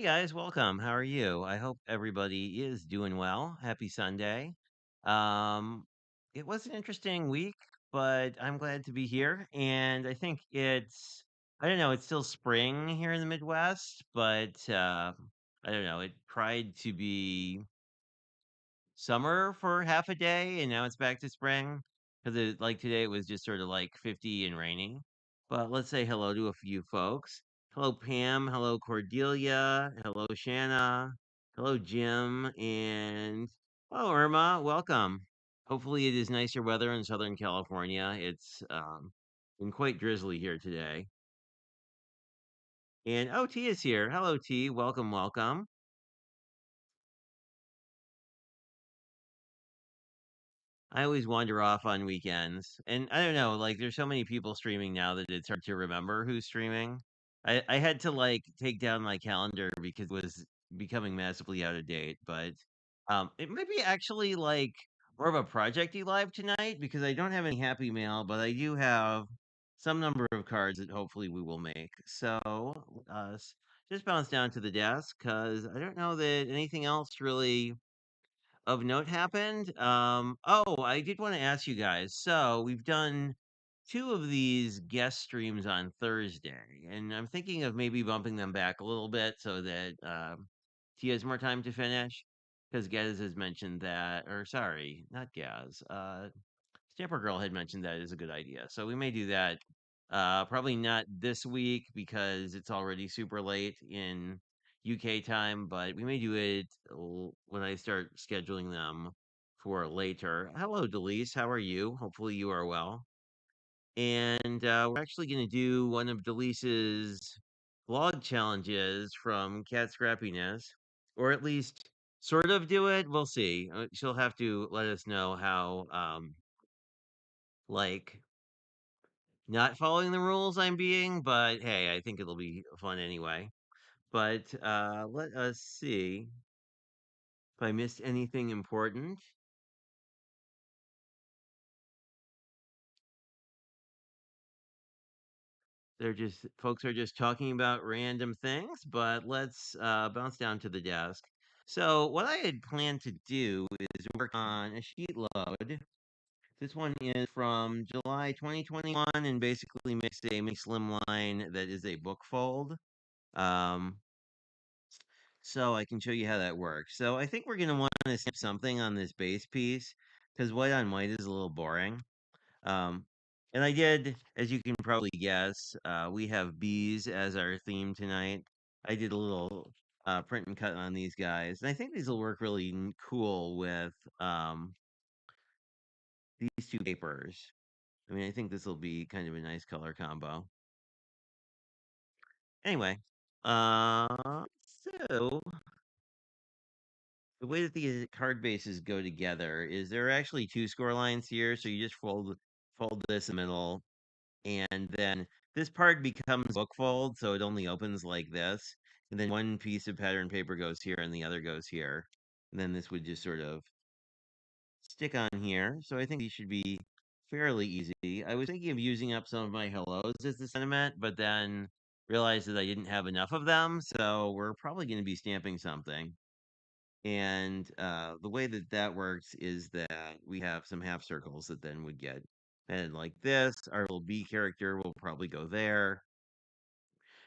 Hey guys, welcome. How are you? I hope everybody is doing well. Happy Sunday. Um, it was an interesting week, but I'm glad to be here. And I think I don't know, it's still spring here in the Midwest, but I don't know, it tried to be summer for half a day, and now it's back to spring because like today it was just sort of like 50 and rainy. But let's say hello to a few folks. Hello, Pam. Hello, Cordelia. Hello, Shanna. Hello, Jim. And hello, Irma. Welcome. Hopefully, it is nicer weather in Southern California. It's been quite drizzly here today. And oh, T is here. Hello, T. Welcome, welcome. I always wander off on weekends. And I don't know, like there's so many people streaming now that it's hard to remember who's streaming. I had to like take down my calendar because it was becoming massively out of date, but it might be actually like more of a projecty live tonight because I don't have any happy mail, but I do have some number of cards that hopefully we will make. So just bounce down to the desk because I don't know that anything else really of note happened. Oh, I did want to ask you guys. So we've done two of these guest streams on Thursday, and I'm thinking of maybe bumping them back a little bit so that Tia has more time to finish. Because Gaz has mentioned that, or sorry, not Gaz. Stamper Girl had mentioned that is a good idea. So we may do that. Probably not this week because it's already super late in UK time, but we may do it when I start scheduling them for later. Hello, Delise. How are you? Hopefully you are well. And we're actually going to do one of Delise's vlog challenges from Cat Scrappiness, or at least sort of do it. We'll see. She'll have to let us know how like not following the rules I'm being, but hey, I think it'll be fun anyway. But let us see if I missed anything important. They're just folks are just talking about random things, but let's bounce down to the desk. So what I had planned to do is work on a sheet load. This one is from July 2021 and basically makes a mini slimline that is a book fold. Um, So I can show you how that works. So I think we're going to want to snip something on this base piece because white on white is a little boring. Um, and I did, as you can probably guess, we have bees as our theme tonight. I did a little print and cut on these guys, and I think these will work really cool with um, these two papers. I mean, I think this will be kind of a nice color combo. Anyway, so the way that the card bases go together is there are actually two score lines here. So you just fold this in the middle, and then this part becomes book fold, so it only opens like this. And then one piece of pattern paper goes here and the other goes here. And then this would just sort of stick on here. So I think these should be fairly easy. I was thinking of using up some of my hellos as the sentiment, but then realized that I didn't have enough of them. So we're probably going to be stamping something. And the way that that works is that we have some half circles that then would get and like this. Our little B character will probably go there.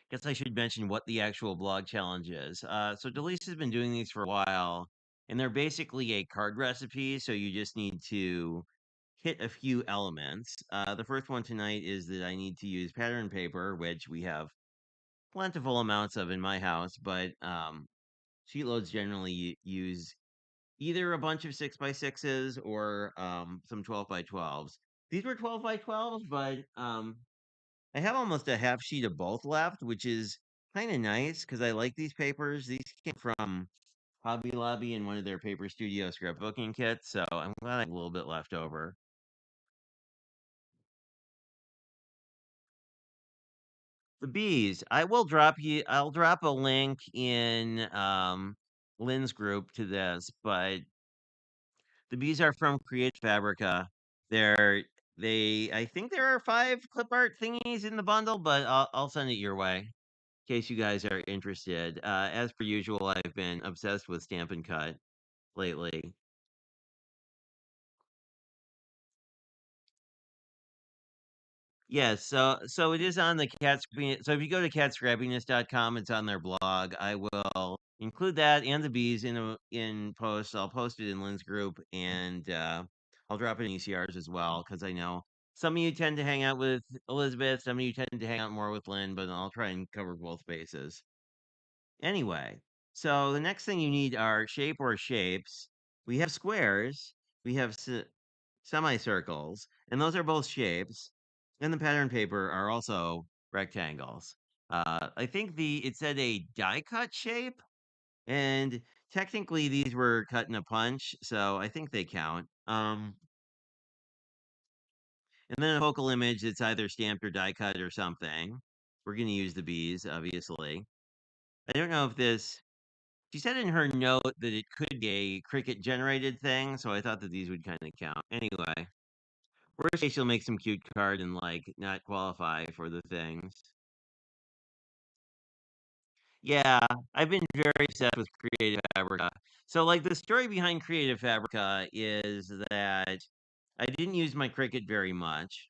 Guess I should mention what the actual blog challenge is. So Delise has been doing these for a while, and they're basically a card recipe. So you just need to hit a few elements. The first one tonight is that I need to use pattern paper, which we have plentiful amounts of in my house, but sheet loads generally use either a bunch of 6x6s or some 12x12s. These were 12x12s, but I have almost a half sheet of both left, which is kind of nice because I like these papers. These came from Hobby Lobby and one of their paper studio scrapbooking kits, so I'm glad I have a little bit left over. The bees, I'll drop a link in Lynn's group to this, but the bees are from Create Fabrica. They're I think there are five clip art thingies in the bundle, but I'll send it your way. in case you guys are interested. As per usual, I've been obsessed with Stampin' Cut lately. Yes, so it is on the cat screen. So if you go to catscrappiness.com, it's on their blog. I will include that and the bees in posts. I'll post it in Lynn's group, and I'll drop it in ECRs as well because I know some of you tend to hang out with Elizabeth, some of you tend to hang out more with Lynn, but I'll try and cover both bases. Anyway, so the next thing you need are shape or shapes. We have squares, we have semicircles, and those are both shapes. And the pattern paper are also rectangles. I think the it said a die cut shape, and technically these were cut in a punch, so I think they count. And then a focal image that's either stamped or die cut or something. We're going to use the bees, obviously. I don't know if this. She said in her note that it could be a Cricut generated thing, so I thought that these would kind of count. Anyway, worst case, she'll make some cute card and like not qualify for the things. Yeah, I've been very obsessed with Creative Fabrica. So, like, the story behind Creative Fabrica is that I didn't use my Cricut very much,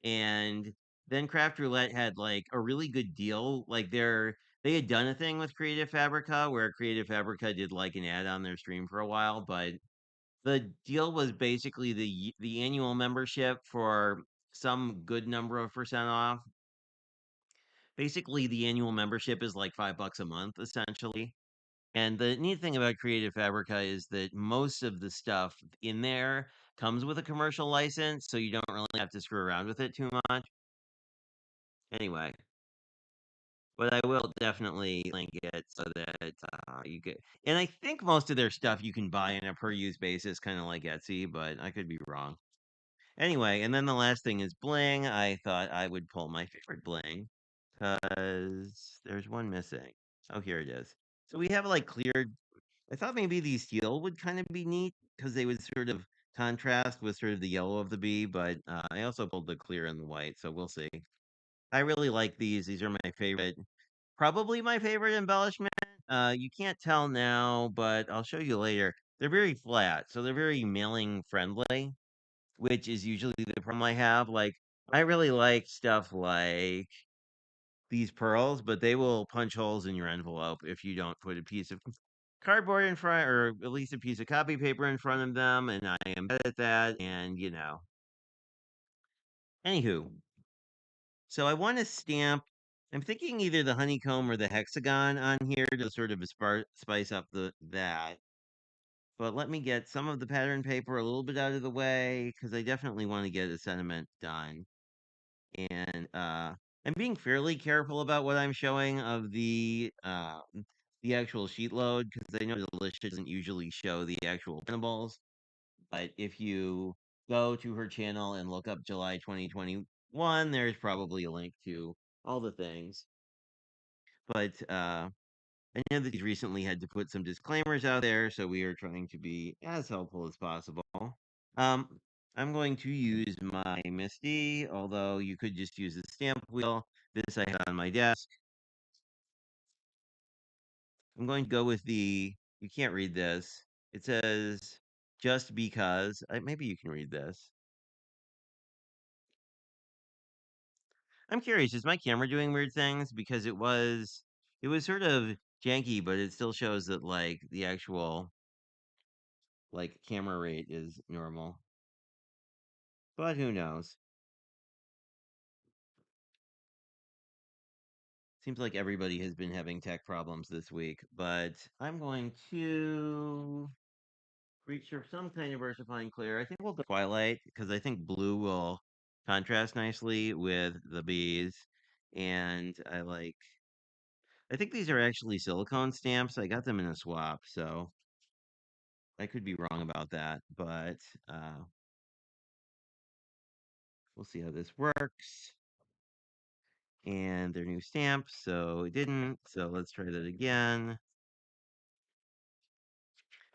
and then Craft Roulette had like a really good deal. Like, they had done a thing with Creative Fabrica where Creative Fabrica did like an ad on their stream for a while, but the deal was basically the annual membership for some good number of percent off. Basically, the annual membership is like $5 a month, essentially. And the neat thing about Creative Fabrica is that most of the stuff in there comes with a commercial license, so you don't really have to screw around with it too much. Anyway, but I will definitely link it so that you get. And I think most of their stuff you can buy on a per use basis, kind of like Etsy, but I could be wrong. Anyway, and then the last thing is bling. I thought I would pull my favorite bling because there's one missing. Oh, here it is. So we have like cleared. I thought maybe the steel would kind of be neat because they would sort of contrast with sort of the yellow of the bee, but I also pulled the clear and the white, so we'll see. I really like these. These are my favorite, probably my favorite embellishment. You can't tell now, but I'll show you later. They're very flat, so they're very mailing friendly, which is usually the problem I have. Like, I really like stuff like these pearls, but they will punch holes in your envelope if you don't put a piece of cardboard in front, or at least a piece of copy paper in front of them. And I am bad at that. And, anywho, so I want to stamp. I'm thinking either the honeycomb or the hexagon on here to sort of spice up that. But let me get some of the pattern paper a little bit out of the way because I definitely want to get a sentiment done. And I'm being fairly careful about what I'm showing of the actual sheet load because I know Delicious doesn't usually show the actual printables. But if you go to her channel and look up July 2021, there's probably a link to all the things. But I know that he's recently had to put some disclaimers out there, so we are trying to be as helpful as possible. Um, I'm going to use my Misty, although you could just use the stamp wheel. This I have on my desk. I'm going to go with you can't read this. It says, just because. Maybe you can read this. I'm curious, is my camera doing weird things? Because it was sort of janky, but it still shows that like the actual like camera rate is normal. But who knows? Seems like everybody has been having tech problems this week, but I'm going to reach for some kind of Versafine clear. I think we'll go Twilight because I think blue will contrast nicely with the bees. And I think these are actually silicone stamps. I got them in a swap, so I could be wrong about that, but uh, we'll see how this works. And they're new stamps, so it didn't. So let's try that again.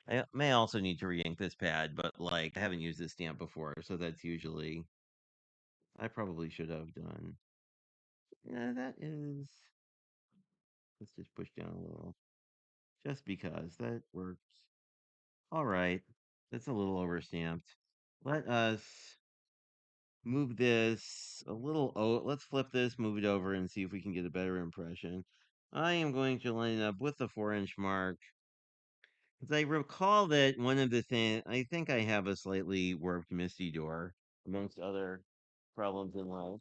I may also need to re-ink this pad, but like I haven't used this stamp before, so that's usually I probably should have done. Yeah, that is. Let's just push down a little. Just because that works. All right. That's a little overstamped. Let us move this a little. Oh, let's flip this, move it over, and see if we can get a better impression. I am going to line it up with the 4-inch mark. Because I recall that one of the things, I think I have a slightly warped Misty door, amongst other problems in life.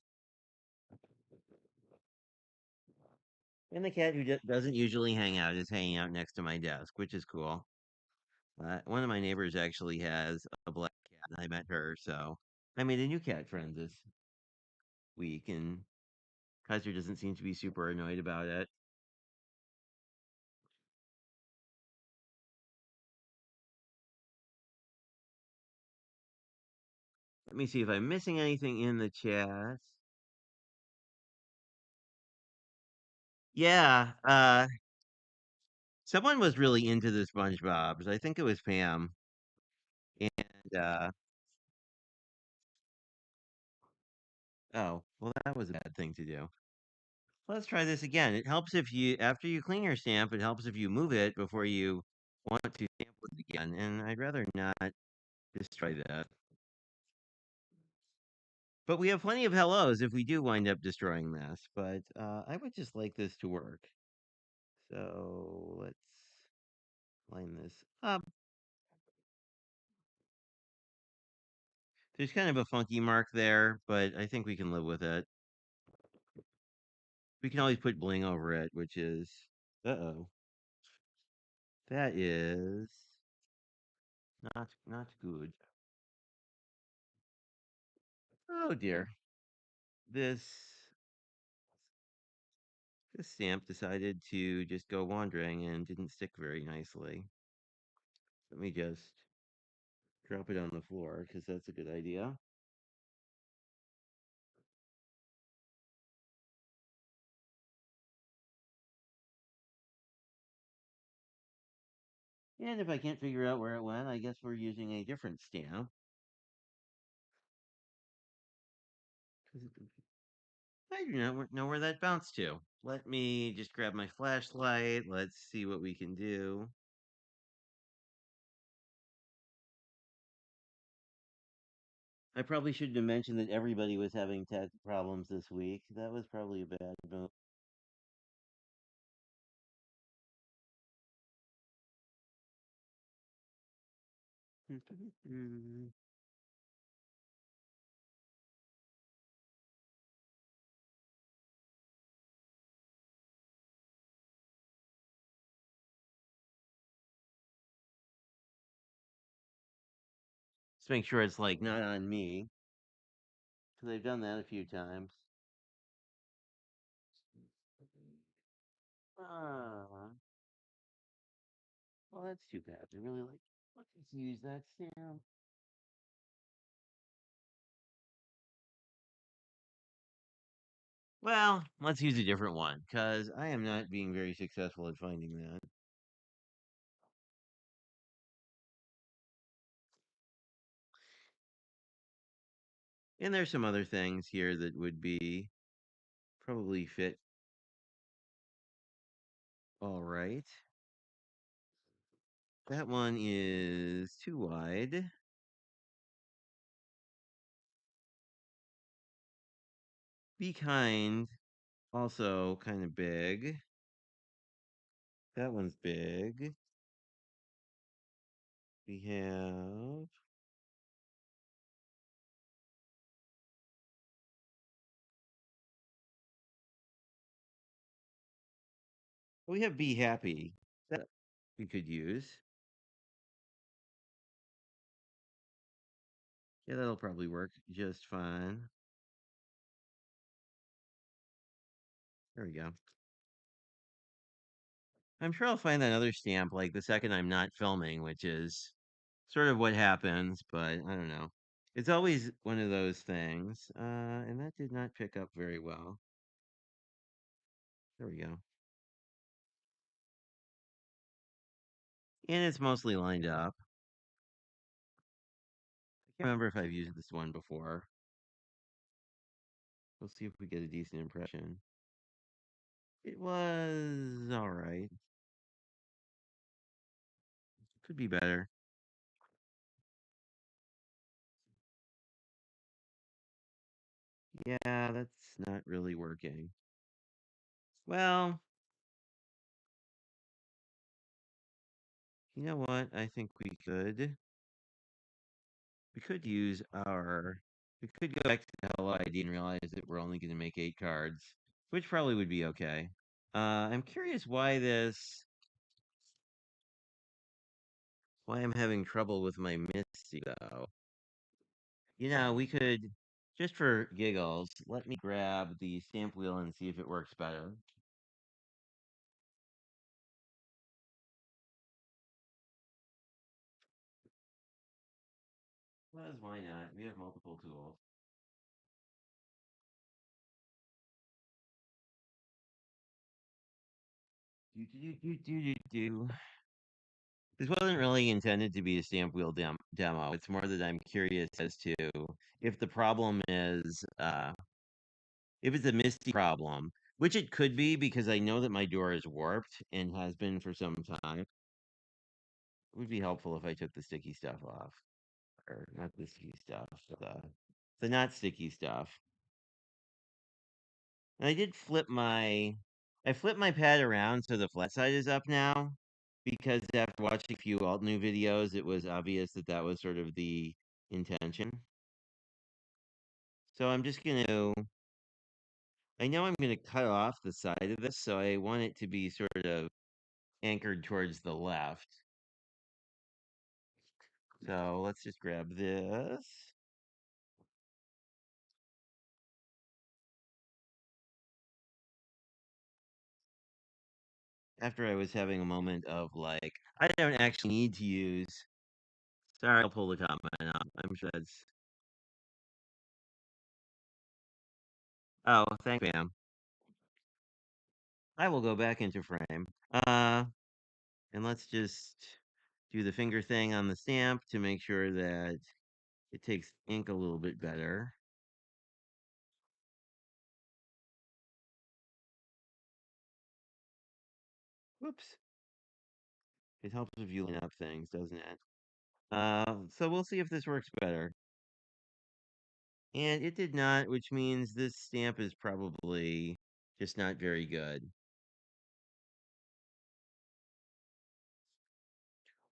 And the cat who doesn't usually hang out is hanging out next to my desk, which is cool. One of my neighbors actually has a black cat, and I met her, so I made a new cat friend this week, and Kaiser doesn't seem to be super annoyed about it. Let me see if I'm missing anything in the chat. Yeah, someone was really into the SpongeBob's. I think it was Pam, and oh, well, that was a bad thing to do. Let's try this again. It helps if you, after you clean your stamp, it helps if you move it before you want to stamp it again. And I'd rather not just try that. But we have plenty of hellos if we do wind up destroying this. But I would just like this to work. So let's line this up. There's kind of a funky mark there, but I think we can live with it. We can always put bling over it, which is, uh-oh, that is not good. Oh dear. This this stamp decided to just go wandering and didn't stick very nicely. Let me just drop it on the floor because that's a good idea. And if I can't figure out where it went, I guess we're using a different stamp. 'Cause I do not know where that bounced to. Let me just grab my flashlight. Let's see what we can do. I probably shouldn't have mentioned that everybody was having tech problems this week. That was probably a bad move. Let's make sure it's like not on me because I've done that a few times. Ah, well, that's too bad. I really like. Let's use that stamp. Well, let's use a different one because I am not being very successful at finding that. And there's some other things here that would be probably fit all right. That one is too wide. Be kind. Also kind of big. That one's big. We have be happy. That we could use. Yeah, that'll probably work just fine. There we go. I'm sure I'll find another stamp like the second I'm not filming, which is sort of what happens, but I don't know. It's always one of those things. And that did not pick up very well. There we go. And it's mostly lined up. I can't remember if I've used this one before. We'll see if we get a decent impression. It was all right. Could be better. Yeah, that's not really working. Well, you know what? I think we could use our we could go back to the Hello ID and realize that we're only going to make 8 cards, which probably would be okay. I'm curious why I'm having trouble with my Misty though. We could just for giggles, let me grab the stamp wheel and see if it works better. Because why not? We have multiple tools. Do. This wasn't really intended to be a stamp wheel demo. It's more that I'm curious as to if the problem is if it's a Misty problem, which it could be because I know that my door is warped and has been for some time. It would be helpful if I took the sticky stuff off, or not the sticky stuff, the not sticky stuff. And I flipped my pad around so the flat side is up now because after watching a few alt new videos, it was obvious that that was sort of the intention. So I know I'm gonna cut off the side of this, so I want it to be sort of anchored towards the left. So let's just grab this. After I was having a moment of like, I don't actually need to use. Sorry, I'll pull the comment up. I'm sure that's. Oh, thanks, ma'am. I will go back into frame. And let's just do the finger thing on the stamp to make sure that it takes ink a little bit better. Whoops. It helps if you line up things, doesn't it? So we'll see if this works better. And it did not, which means this stamp is probably just not very good.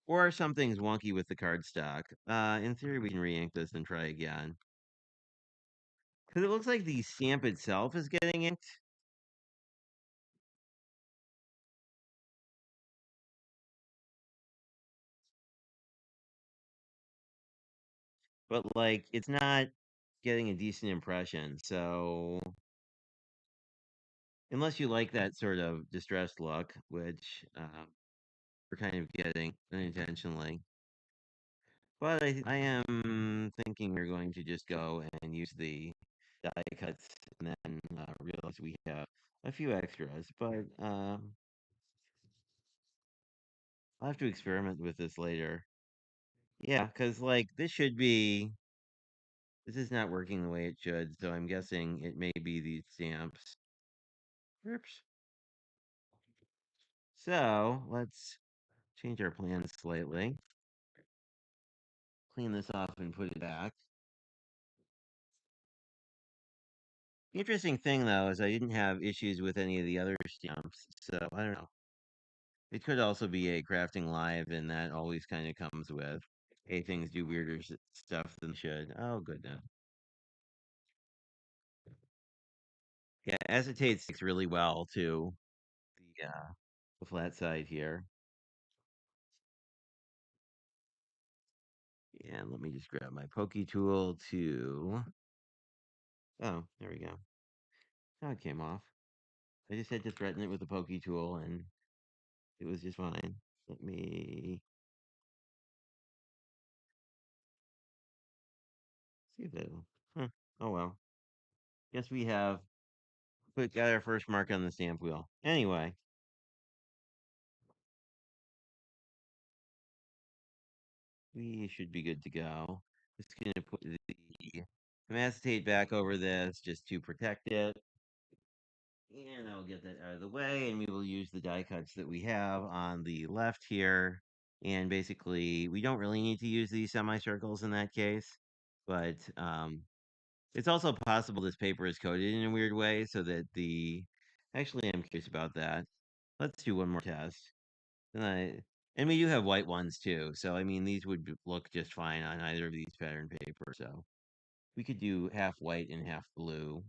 Or something's wonky with the cardstock. In theory, we can re-ink this and try again. Because it looks like the stamp itself is getting inked. But, like, it's not getting a decent impression. So, unless you like that sort of distressed look, which we're kind of getting unintentionally. But I am thinking we're going to just go and use the die cuts and then realize we have a few extras. But I'll have to experiment with this later. Yeah, because like this is not working the way it should. So I'm guessing it may be these stamps. Oops. So let's change our plans slightly. Clean this off and put it back. The interesting thing though is I didn't have issues with any of the other stamps, so I don't know. It could also be a crafting live, and that always kind of comes with, hey, things do weirder stuff than they should. Oh goodness, yeah, acetate sticks really well to the flat side here. And let me just grab my pokey tool to. Oh, there we go. Now it came off. I just had to threaten it with a pokey tool, and it was just fine. Let me see if it'll. Huh. Oh well. Guess we have got our first mark on the stamp wheel. Anyway, we should be good to go. Just gonna put the acetate back over this just to protect it. And I'll get that out of the way, and we will use the die cuts that we have on the left here. And basically, we don't really need to use these semicircles in that case, but it's also possible this paper is coated in a weird way so that the. Actually, I'm curious about that. Let's do one more test. And and we do have white ones too, so I mean these would look just fine on either of these pattern paper. So we could do half white and half blue.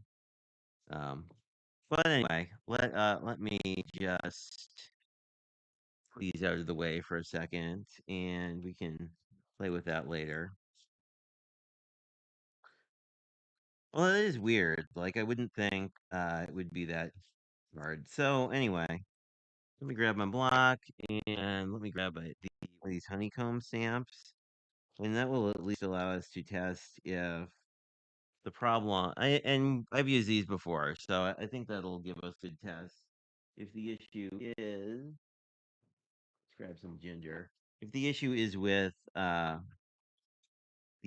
Um, but anyway, let me just put these out of the way for a second, and we can play with that later. Well, it is weird. Like I wouldn't think it would be that hard. So anyway, let me grab my block and let me grab these honeycomb stamps, and that will at least allow us to test if the problem. And I've used these before, so I think that'll give us good tests. If the issue is, let's grab some ginger. If the issue is with the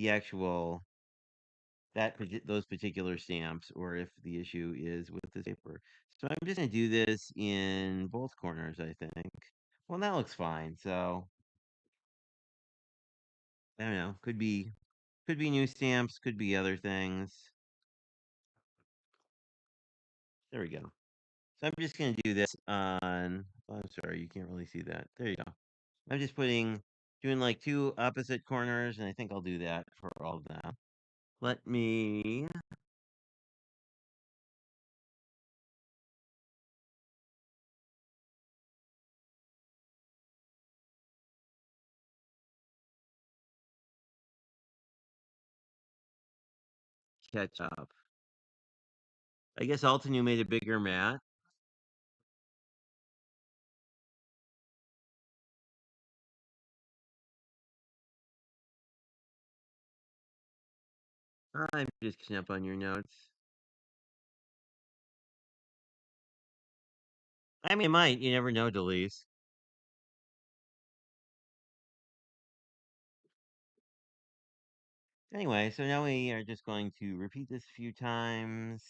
actual those particular stamps, or if the issue is with this paper. So I'm just gonna do this in both corners, I think. Well, that looks fine. So I don't know. Could be new stamps, could be other things. There we go. So I'm just gonna do this on. Oh, I'm sorry, you can't really see that. There you go. I'm just doing like two opposite corners, and I think I'll do that for all of them. Let me catch up. I guess Altenew made a bigger mat. I'm just catching up on your notes. I mean, it might. You never know, Delise. Anyway, so now we are just going to repeat this a few times.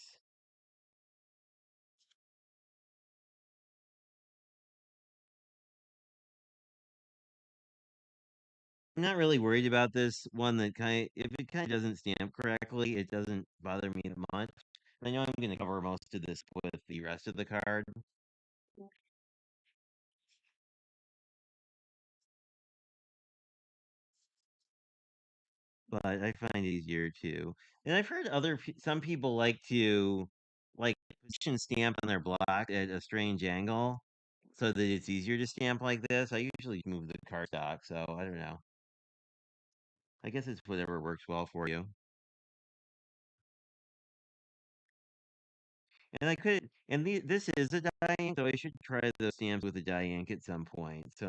I'm not really worried about this one that if it kind of doesn't stamp correctly, it doesn't bother me that much. I know I'm going to cover most of this with the rest of the card. But I find it easier too. And I've heard some people like to like position stamp on their block at a strange angle so that it's easier to stamp like this. I usually move the cardstock, so I don't know. I guess it's whatever works well for you. And I could, and this is a die ink, so I should try those stamps with a die ink at some point. So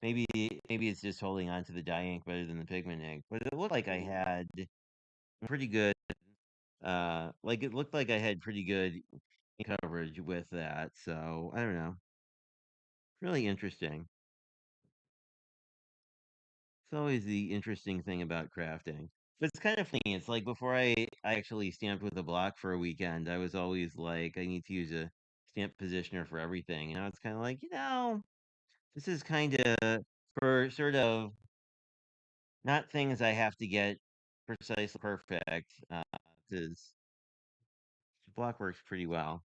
maybe it's just holding on to the die ink better than the pigment ink. But it looked like I had pretty good, like it looked like I had pretty good coverage with that. So I don't know, really interesting. It's always the interesting thing about crafting. But it's kind of funny. It's like before I actually stamped with a block for a weekend, I was always like, I need to use a stamp positioner for everything. And now it's kind of like, this is kind of for sort of not things I have to get precisely perfect, because the block works pretty well.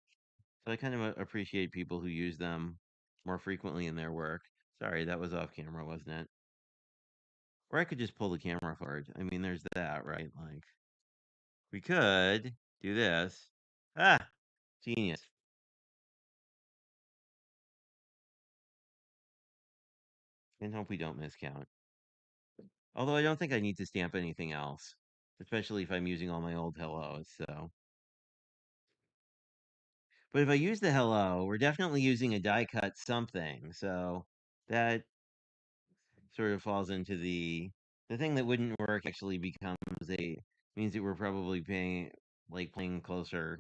So I kind of appreciate people who use them more frequently in their work. Sorry, that was off camera, wasn't it? Or I could just pull the camera forward. I mean, there's that, right? Like, we could do this. Ah, genius. And hope we don't miscount. Although I don't think I need to stamp anything else, especially if I'm using all my old hellos. So, but if I use the hello, we're definitely using a die cut something. So that sort of falls into the thing that wouldn't work actually becomes a means that we're probably playing closer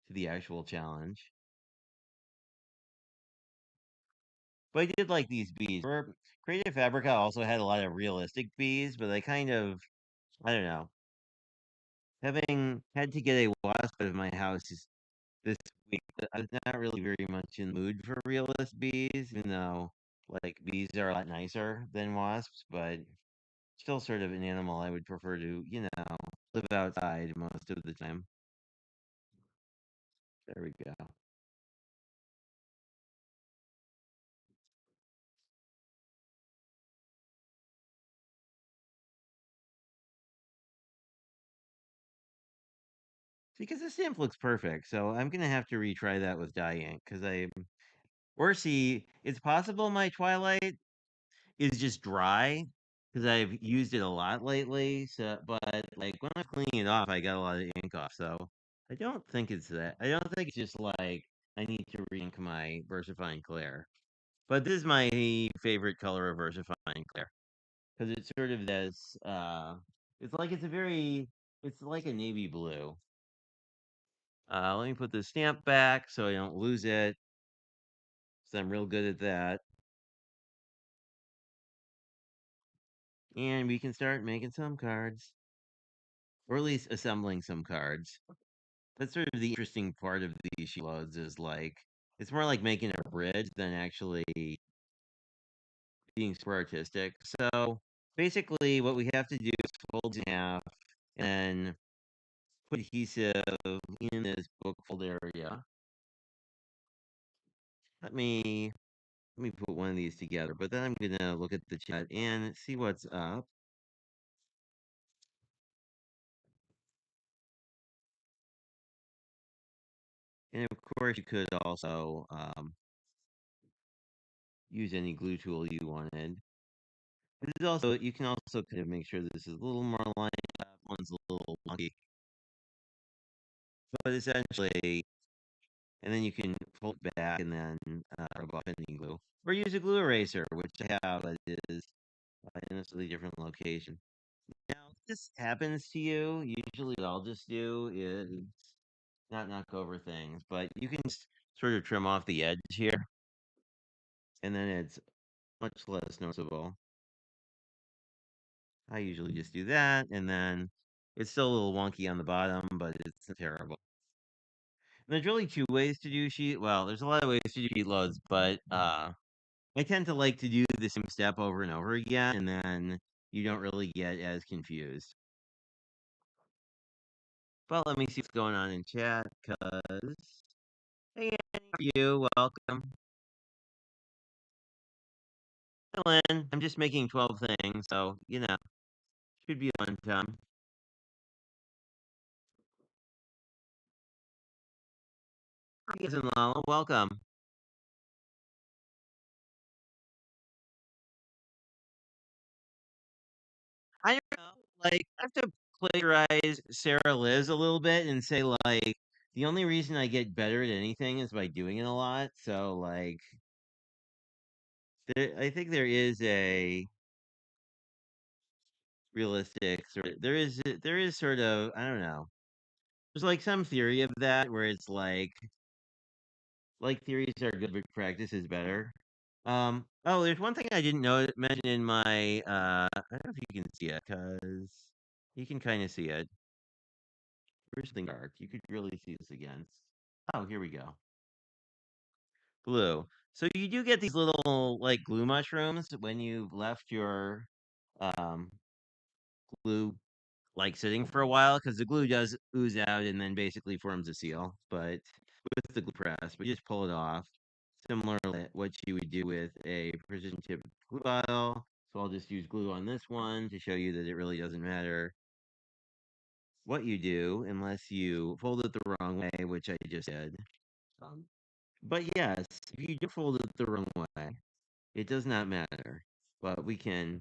to the actual challenge. But I did like these bees. Creative Fabrica also had a lot of realistic bees, but I don't know. Having had to get a wasp out of my house this I'm not really very much in the mood for realist bees, even though like bees are a lot nicer than wasps, but still sort of an animal I would prefer to, live outside most of the time. There we go. Because the stamp looks perfect, so I'm gonna have to retry that with dye ink because or see, it's possible my Twilight is just dry because I've used it a lot lately. So, but like when I'm cleaning it off, I got a lot of ink off. So I don't think it's that. I don't think it's just like I need to re-ink my VersaFine Clear. But this is my favorite color of VersaFine Clear because it's sort of this. It's like a navy blue. Let me put the stamp back so I don't lose it. So I'm real good at that. And we can start making some cards, or at least assembling some cards. That's sort of the interesting part of these sheet loads is like it's more like making a bridge than actually being super artistic. So basically, what we have to do is fold in half and put adhesive in this book fold area. Let me let me put one of these together, but then I'm gonna look at the chat and see what's up. And of course, you could also use any glue tool you wanted. This is also you can also kind of make sure this is a little more lined up. One's a little wonky, but essentially, and then you can fold it back and then rub off any glue, or use a glue eraser, which I have, but it is in a slightly different location. Now, if this happens to you, usually what I'll just do is not knock over things, but you can sort of trim off the edge here, and then it's much less noticeable. I usually just do that, and then it's still a little wonky on the bottom, but it's not terrible. And there's really two ways to do sheet. Well, there's a lot of ways to do sheet loads, but I tend to like to do the same step over and over again, and then you don't really get as confused. But let me see what's going on in chat, cause hey, Annie, how are you? Welcome, Lynn. I'm just making 12 things, so should be a fun time. Yes, and Lala, welcome. I don't know. Like, I have to plagiarize Sarah Liz a little bit and say, like, the only reason I get better at anything is by doing it a lot. So, like, I think there is a realistic sort of, there is sort of, I don't know. There's like some theory of that where it's like theories are good, but practice is better. Oh, there's one thing I didn't know mention in my, I don't know if you can see it, because you can kind of see it. Where's the dark? You could really see this again. Oh, here we go. Glue. So you do get these little like glue mushrooms when you've left your um glue like sitting for a while because the glue does ooze out and then basically forms a seal. But with the glue press, we just pull it off. Similar to what you would do with a precision tip glue bottle. So I'll just use glue on this one to show you that it really doesn't matter what you do unless you fold it the wrong way, which I just did. But yes, if you do fold it the wrong way, it does not matter. But we can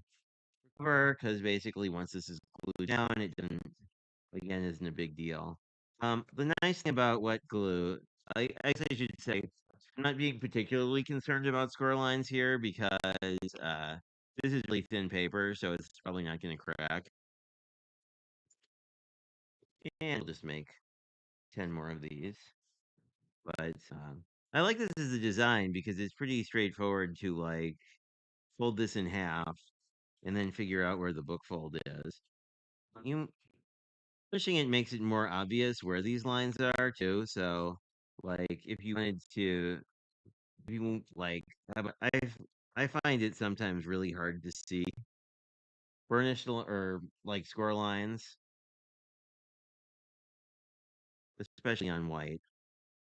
recover because basically once this is glued down, it doesn't again isn't a big deal. The nice thing about wet glue, I guess I should say, I'm not being particularly concerned about score lines here because this is really thin paper, so it's probably not going to crack. And we'll just make 10 more of these. But I like this as a design because it's pretty straightforward to like fold this in half and then figure out where the book fold is. You pushing it makes it more obvious where these lines are too. So Like if you wanted to, if you like, I find it sometimes really hard to see or like score lines, especially on white,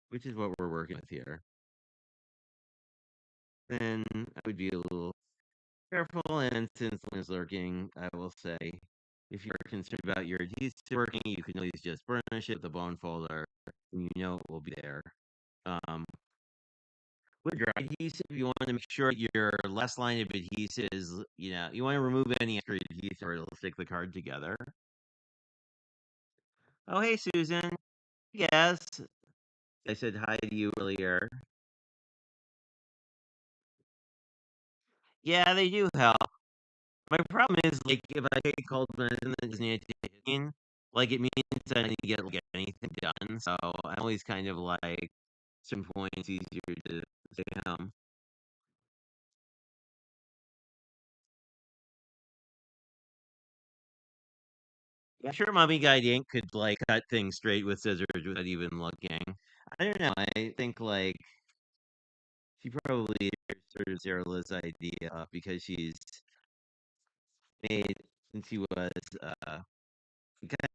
which is what we're working with here. Then I would be a little careful, and since Lynn is lurking, I will say if you're concerned about your adhesive working, you can always just burnish it with a bone folder, and you know it will be there. Um, with dry adhesive, you want to make sure your last line of adhesive is, you want to remove any extra adhesive or it'll stick the card together. Oh, hey, Susan. Yes, I said hi to you earlier. Yeah, they do help. My problem is, like, if I take cold medicine that doesn't need taking, like, it means I didn't get like anything done. So I'm always kind of like, certain points easier to stay home. Yeah, sure, Mommy Guide Inc. could like cut things straight with scissors without even looking. I don't know. I think like she probably sort of Zerla's idea because she's made since she was kind of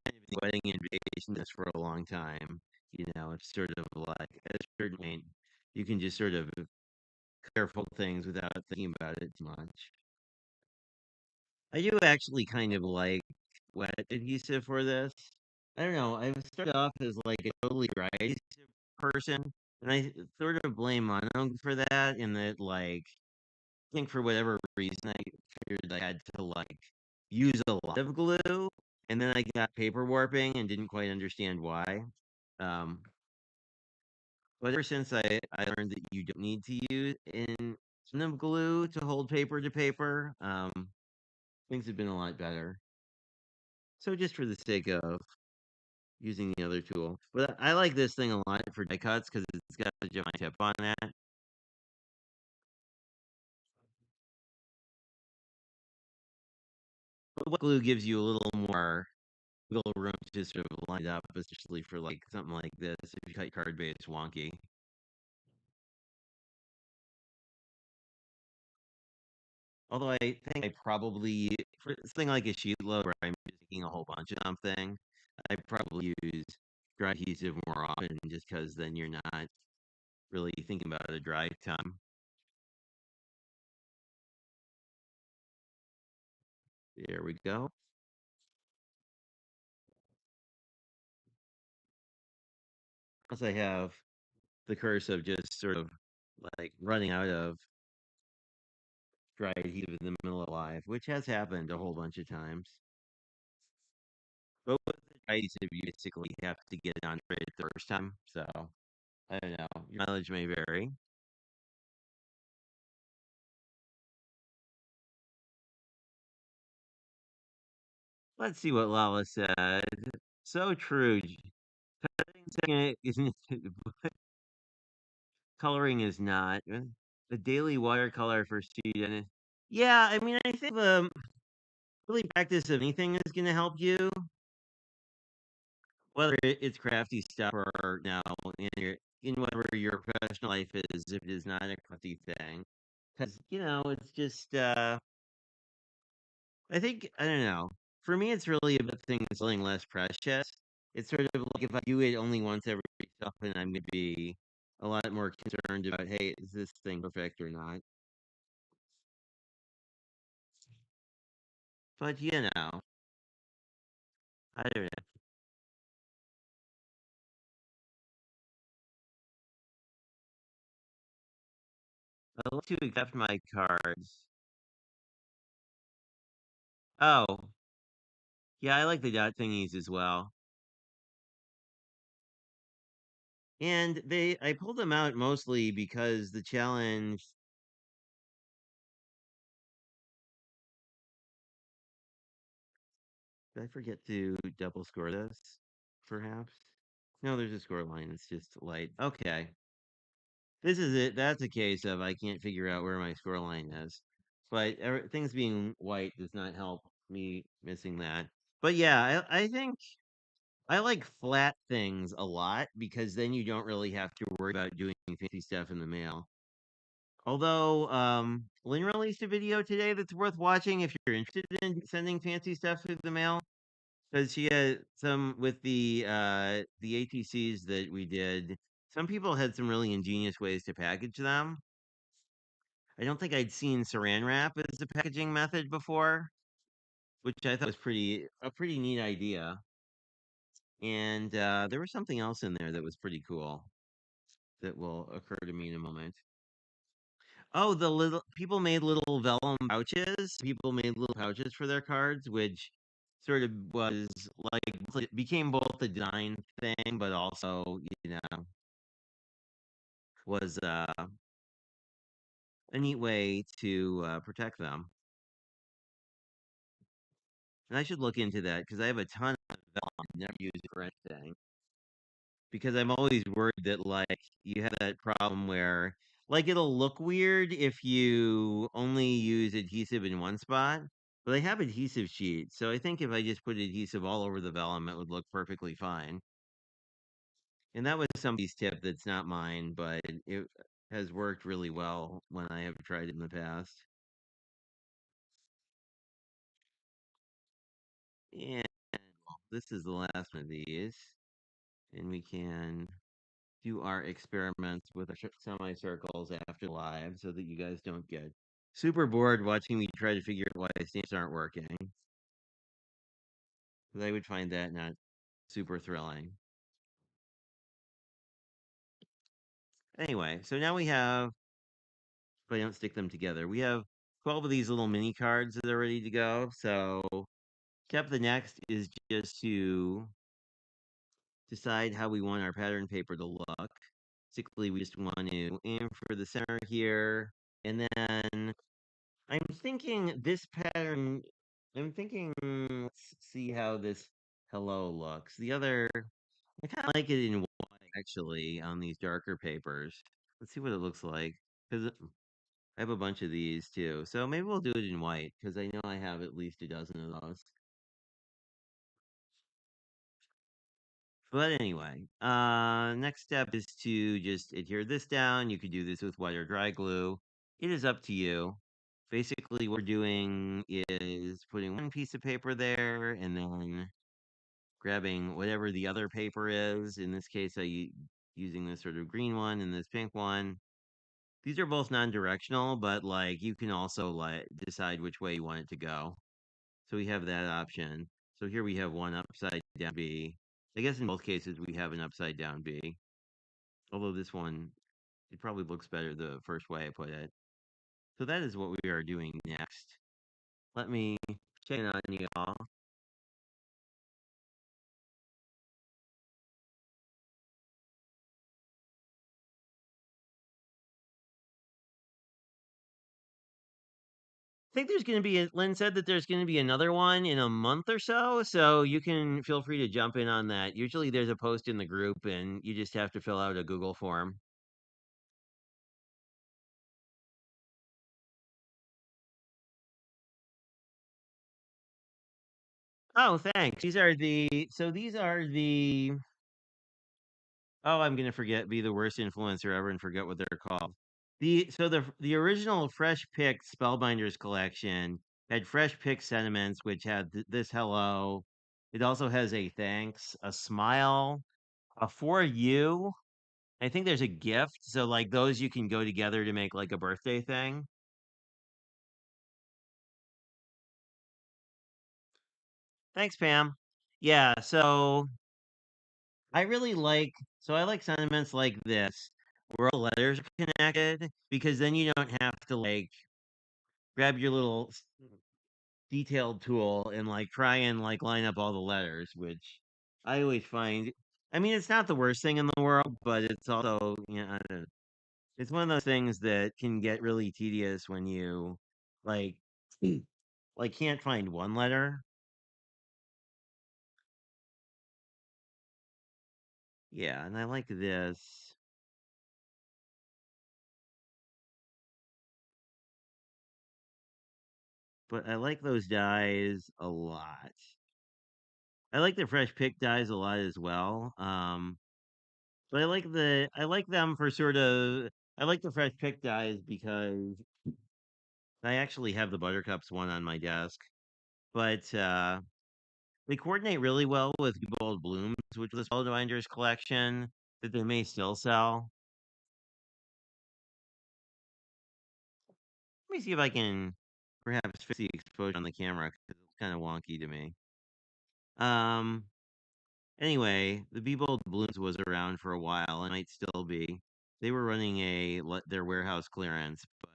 in the wedding invitation list for a long time. It's sort of like at a certain point you can just sort of careful things without thinking about it too much. I do actually kind of like wet adhesive for this. I don't know. I started off as like a totally dry adhesive person, and I sort of blame Mono for that. In that, like, I think for whatever reason, I figured I had to like use a lot of glue, and then I got paper warping and didn't quite understand why. Um, but ever since I learned that you don't need to use in of glue to hold paper to paper, things have been a lot better. So just for the sake of using the other tool, but I like this thing a lot for die cuts because it's got a Gemini tip on that. But what glue gives you a little more wiggle room to sort of line it up, especially for like something like this. If you cut card base wonky. Although I think I probably for something like a sheet load where I'm just making a whole bunch of something, I probably use dry adhesive more often just because then you're not really thinking about a dry time. There we go. Plus, I have the curse of just sort of like running out of dry adhesive in the middle of life, which has happened a whole bunch of times. But with the dry adhesive, you basically have to get it on right the first time. So I don't know. Your mileage may vary. Let's see what Lala said. So true. Cutting isn't coloring is not. The daily watercolor for student. Yeah, I mean, I think the really practice of anything is going to help you, whether it's crafty stuff or now in whatever your professional life is, if it is not a crafty thing. Because it's just I think I don't know. For me, it's really about things feeling less precious. It's sort of like if I do it only once every so often, I'm going to be a lot more concerned about, hey, is this thing perfect or not? But I don't know. I like to accept my cards. Oh, yeah, I like the dot thingies as well. And I pulled them out mostly because the challenge. Did I forget to double score this? Perhaps. No, there's a score line. It's just light. Okay. This is it. That's a case of I can't figure out where my score line is. But things being white does not help me missing that. But yeah, I think I like flat things a lot because then you don't really have to worry about doing fancy stuff in the mail. Although, Lynn released a video today that's worth watching if you're interested in sending fancy stuff through the mail. Because she had some with the ATCs that we did. Some people had some really ingenious ways to package them. I don't think I'd seen Saran wrap as a packaging method before, which I thought was pretty neat idea. And there was something else in there that was pretty cool that will occur to me in a moment. Oh, the little people made little vellum pouches. People made little pouches for their cards, which sort of was like it became both a design thing, but also, was a neat way to protect them. And I should look into that because I have a ton of vellum, never used it for anything. Because I'm always worried that like you have that problem where like it'll look weird if you only use adhesive in one spot. But I have adhesive sheets, so I think if I just put adhesive all over the vellum, it would look perfectly fine. And that was somebody's tip that's not mine, but it has worked really well when I have tried it in the past. And this is the last one of these, and we can do our experiments with our semicircles after live so that you guys don't get super bored watching me try to figure out why stamps aren't working. Because I would find that not super thrilling. Anyway, so now we have, if I don't stick them together, we have 12 of these little mini cards that are ready to go. So, step the next is just to decide how we want our pattern paper to look. Basically, we just want to aim for the center here, and then I'm thinking this pattern. I'm thinking, let's see how this hello looks. The other, I kind of like it in white actually on these darker papers. Let's see what it looks like because I have a bunch of these too. So maybe we'll do it in white because I know I have at least a dozen of those. But anyway, next step is to just adhere this down. You could do this with wet or dry glue. It is up to you. Basically, what we're doing is putting one piece of paper there and then grabbing whatever the other paper is. In this case, using this sort of green one and this pink one. These are both non-directional, but like you can also like decide which way you want it to go. So we have that option. So here we have one upside down B. I guess in both cases we have an upside down B. Although this one, it probably looks better the first way I put it. So that is what we are doing next. Let me check in on y'all. I think there's going to be, Lynn said that there's going to be another one in a month or so. So you can feel free to jump in on that. Usually there's a post in the group and you just have to fill out a Google form. Oh, thanks. These are the, oh, I'm gonna forget. Be the worst influencer ever and forget what they're called. The original Fresh Pick Spellbinders collection had Fresh Pick sentiments, which had this hello. It also has a thanks, a smile, a for you. I think there's a gift, so like those you can go together to make like a birthday thing. Thanks, Pam. Yeah, so I really like I like sentiments like this where all the letters are connected because then you don't have to like grab your little detailed tool and like try and like line up all the letters, which I always find. I mean, it's not the worst thing in the world, but it's also I don't know, it's one of those things that can get really tedious when you like like can't find one letter. Yeah, and I like this, but I like those dies a lot. I like the fresh pick dyes a lot as well. But I like them for sort of I like the fresh pick dyes because I actually have the Buttercups one on my desk. But they coordinate really well with Bold Blooms, which is this Spellbinders collection that they may still sell. Let me see if I can perhaps fix the exposure on the camera because it's kind of wonky to me. Um, anyway, the Be Bold Balloons was around for a while and might still be. They were running their warehouse clearance, but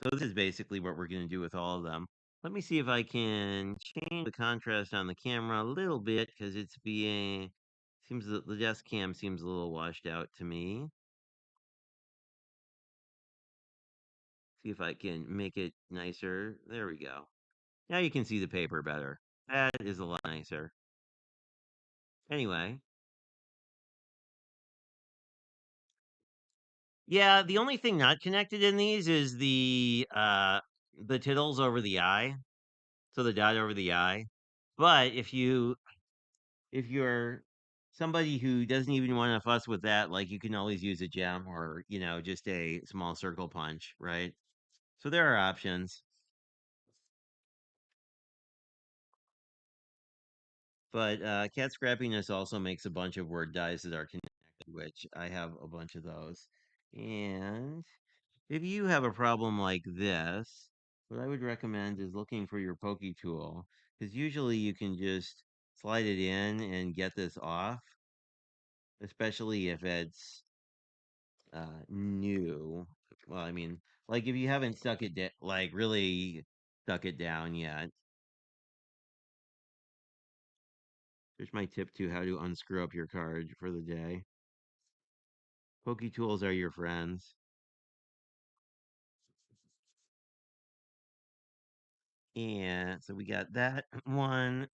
so this is basically what we're going to do with all of them. Let me see if I can change the contrast on the camera a little bit because it's being seems that the desk cam seems a little washed out to me. See if I can make it nicer. There we go. Now you can see the paper better. That is a lot nicer. Anyway, yeah, the only thing not connected in these is the tittles over the eye. So the dot over the eye. But if you're somebody who doesn't even want to fuss with that, like you can always use a gem or, just a small circle punch, right? So there are options. But cat scrappiness also makes a bunch of word dies that are connected, which I have a bunch of those. And if you have a problem like this, what I would recommend is looking for your pokey tool because usually you can just slide it in and get this off, especially if it's new. Well, I mean, like if you haven't like really stuck it down yet. Here's my tip to how to unscrew up your card for the day. Pokey tools are your friends. And so we got that one.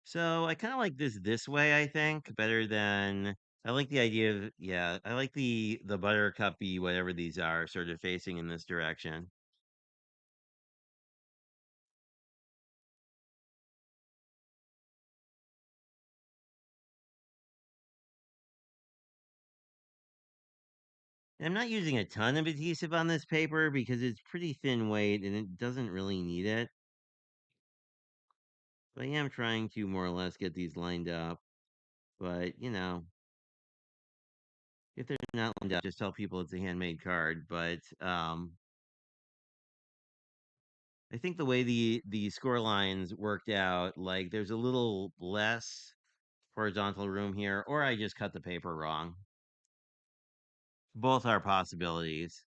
So I kind of like this way, I think, better than I like the idea of yeah, I like the buttercuppy whatever these are sort of facing in this direction. And I'm not using a ton of adhesive on this paper because it's pretty thin weight and it doesn't really need it. But I am trying to more or less get these lined up. But, if they're not lined up, just tell people it's a handmade card. But I think the way the score lines worked out, like there's a little less horizontal room here, or I just cut the paper wrong. Both are possibilities.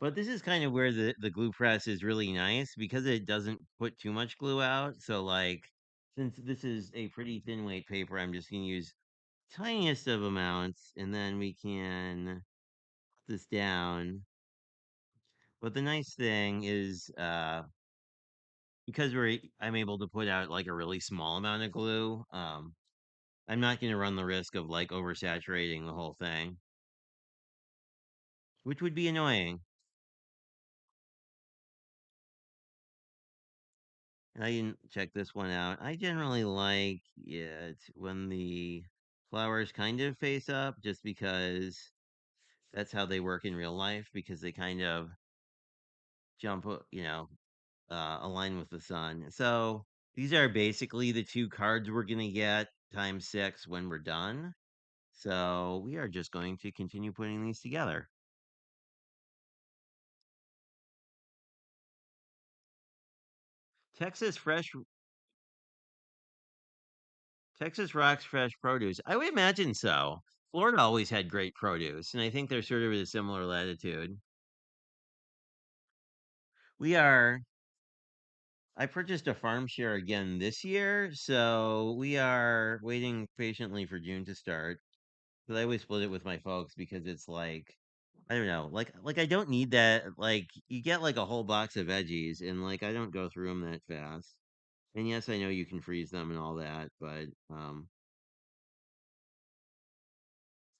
But this is kind of where the glue press is really nice because it doesn't put too much glue out. So like since this is a pretty thin weight paper, I'm just gonna use tiniest of amounts and then we can put this down. But the nice thing is because I'm able to put out like a really small amount of glue, I'm not gonna run the risk of like oversaturating the whole thing, which would be annoying. I didn't check this one out. I generally like it when the flowers kind of face up, just because that's how they work in real life, because they kind of jump, align with the sun. So these are basically the two cards we're going to get times six when we're done. So we are just going to continue putting these together. Texas Fresh Texas rocks fresh produce. I would imagine so. Florida always had great produce, and I think they're sort of at a similar latitude. We are. I purchased a farm share again this year, so we are waiting patiently for June to start. But I always split it with my folks because it's like I don't know, like I don't need that. Like you get like a whole box of veggies, and like I don't go through them that fast. And yes, I know you can freeze them and all that, but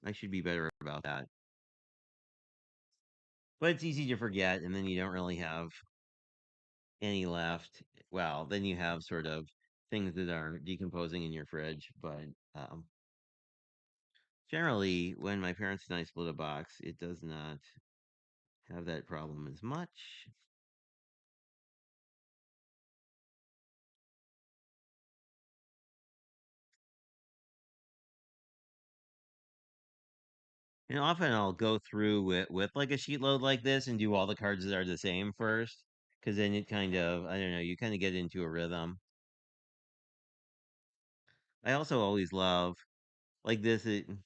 I should be better about that. but it's easy to forget, and then you don't really have any left. Well, then you have sort of things that are decomposing in your fridge, but um, generally, when my parents and I split a box, it does not have that problem as much. And often I'll go through with like a sheet load like this and do all the cards that are the same first, because then it kind of, I don't know, you kind of get into a rhythm. I also always love like this. And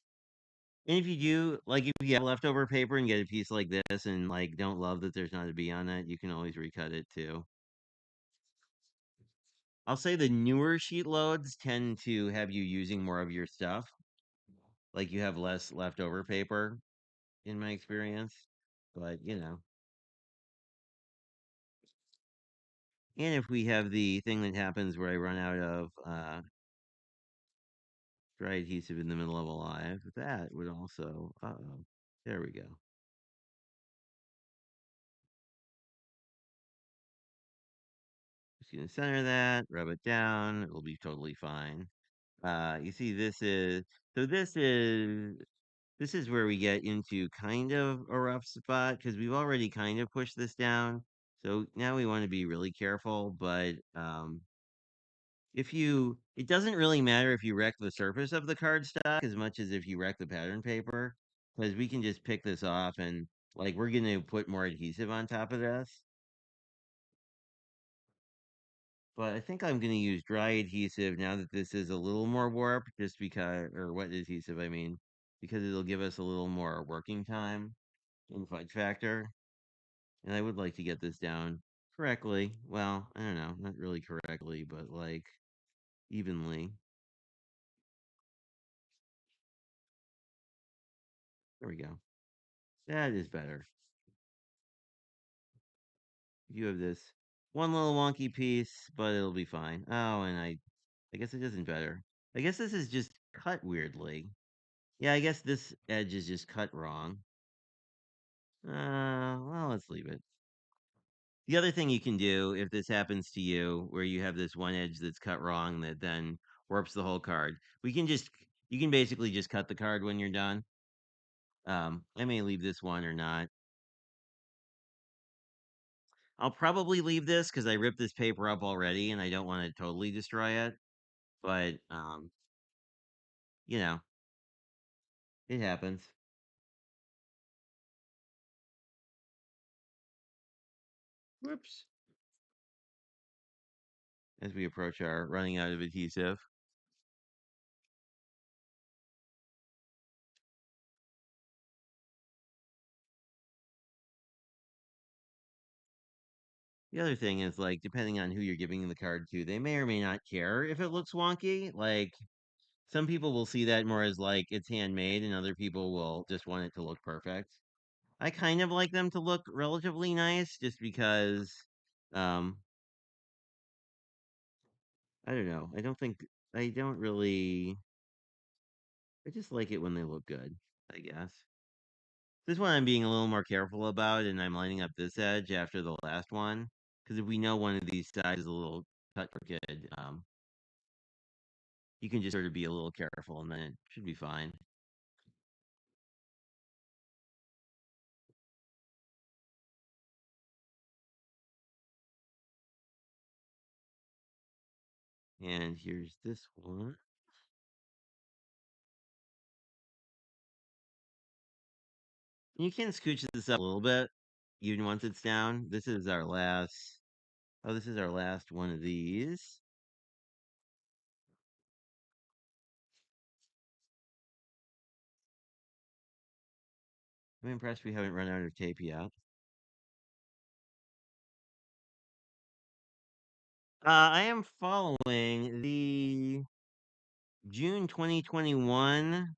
if you do, like, if you have leftover paper and get a piece like this and like don't love that there's not a B on it, you can always recut it too. I'll say the newer sheet loads tend to have you using more of your stuff. Like you have less leftover paper, in my experience. But and if we have the thing that happens where I run out of dry adhesive in the middle of a live, that would also. Uh-oh. There we go. Just gonna center that, rub it down. It'll be totally fine. You see, this is where we get into kind of a rough spot because we've already kind of pushed this down. So now we want to be really careful. But if you, it doesn't really matter if you wreck the surface of the cardstock as much as if you wreck the pattern paper, because we can just pick this off and like we're gonna put more adhesive on top of this. But I think I'm gonna use dry adhesive now that this is a little more warped, just because, or wet adhesive, I mean, because it'll give us a little more working time in fudge factor. And I would like to get this down correctly. Well, I don't know, not really correctly, but like evenly. There we go. That is better. You have this one little wonky piece, but it'll be fine. Oh, and I guess it isn't better. I guess this is just cut weirdly. Yeah, I guess this edge is just cut wrong. Well, let's leave it. The other thing you can do if this happens to you, where you have this one edge that's cut wrong that then warps the whole card, you can basically just cut the card when you're done. I may leave this one or not. I'll probably leave this because I ripped this paper up already and I don't want to totally destroy it. But you know, it happens whoops, as we approach our running out of adhesive. The other thing is like depending on who you're giving the card to, they may or may not care if it looks wonky. Like some people will see that more as like it's handmade, and other people will just want it to look perfect. I kind of like them to look relatively nice just because um I don't know. I don't really I just like it when they look good, I guess. This one I'm being a little more careful about, and I'm lining up this edge after the last one. Because if we know one of these sides is a little cut crooked, you can just sort of be a little careful, and then it should be fine. And here's this one. You can scooch this up a little bit, even once it's down. This is our last. Oh, this is our last one of these. I'm impressed we haven't run out of tape yet. I am following the June 2021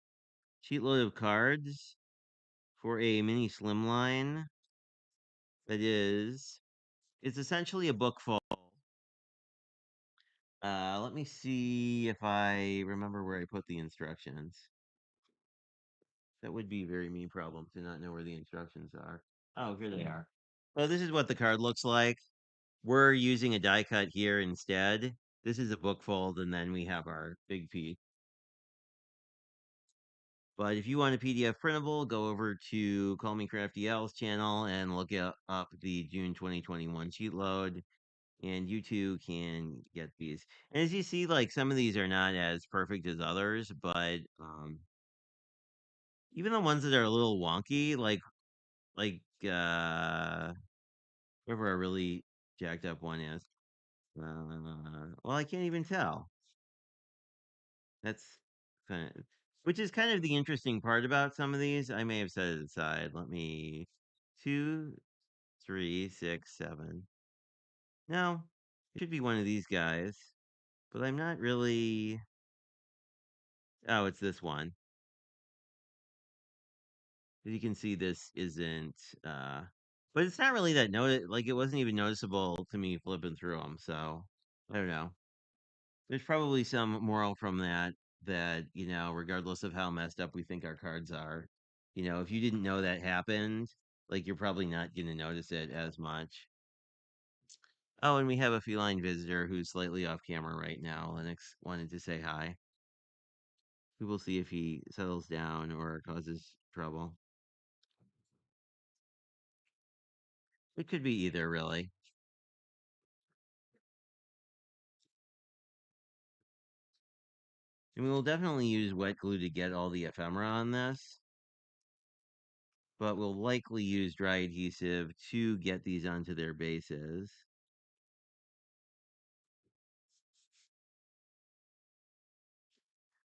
sheet load of cards for a mini slimline that is it's essentially a book full. Let me see if I remember where I put the instructions. That would be a very me problem to not know where the instructions are. Oh, here they are. So this is what the card looks like. We're using a die cut here instead. This is a book fold, and then we have our big piece. But if you want a PDF printable, go over to Call Me Crafty Al's channel and look up the June 2021 sheet load, and you too can get these. And as you see, like some of these are not as perfect as others, but even the ones that are a little wonky, like whatever a really jacked up one is. Well, I can't even tell. That's kind of, which is kind of the interesting part about some of these. I may have set it aside. Let me, 2, 3, 6, 7. No, it should be one of these guys, but I'm not really. Oh, it's this one. As you can see, this isn't. Uh, but it's not really that like it wasn't even noticeable to me flipping through them. So I don't know. There's probably some moral from that, regardless of how messed up we think our cards are, if you didn't know that happened, like you're probably not going to notice it as much. Oh, and we have a feline visitor who's slightly off camera right now. Lennox wanted to say hi. We will see if he settles down or causes trouble. It could be either, really. And we will definitely use wet glue to get all the ephemera on this, but we'll likely use dry adhesive to get these onto their bases.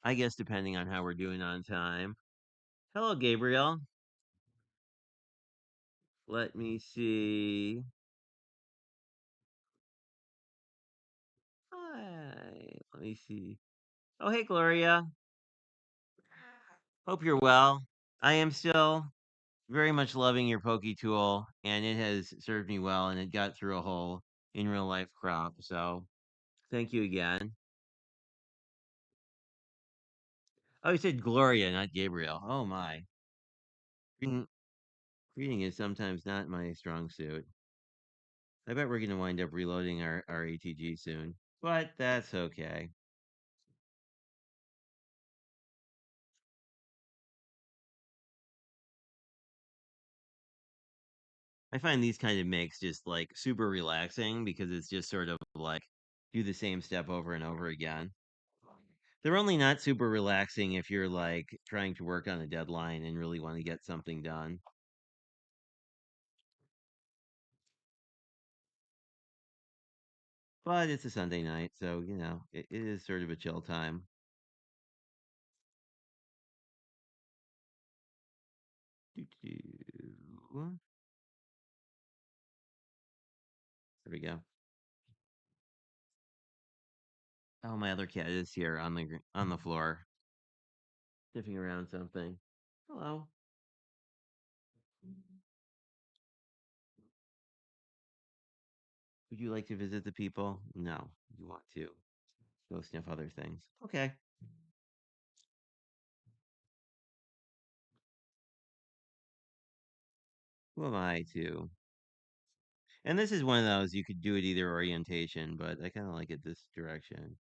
I guess depending on how we're doing on time. Hello, Gabriel. Let me see. Hi. Let me see. Oh, hey, Gloria. Hope you're well. I am still very much loving your Poke tool, and it has served me well, and it got through a whole in real life crop. So thank you again. Oh, you said Gloria, not Gabriel. Oh, my. Reading, reading is sometimes not my strong suit. I bet we're going to wind up reloading our ATG soon, but that's okay. I find these kind of makes just like super relaxing because it's just sort of like do the same step over and over again. They're only not super relaxing if you're like trying to work on a deadline and really want to get something done. But it's a Sunday night, so it is sort of a chill time. Doo-doo. There we go. Oh, my other cat is here on the floor, sniffing around something. Hello. Would you like to visit the people? No, you want to go sniff other things. Okay. Who am I to? And this is one of those you could do it either orientation, but I kind of like it this direction.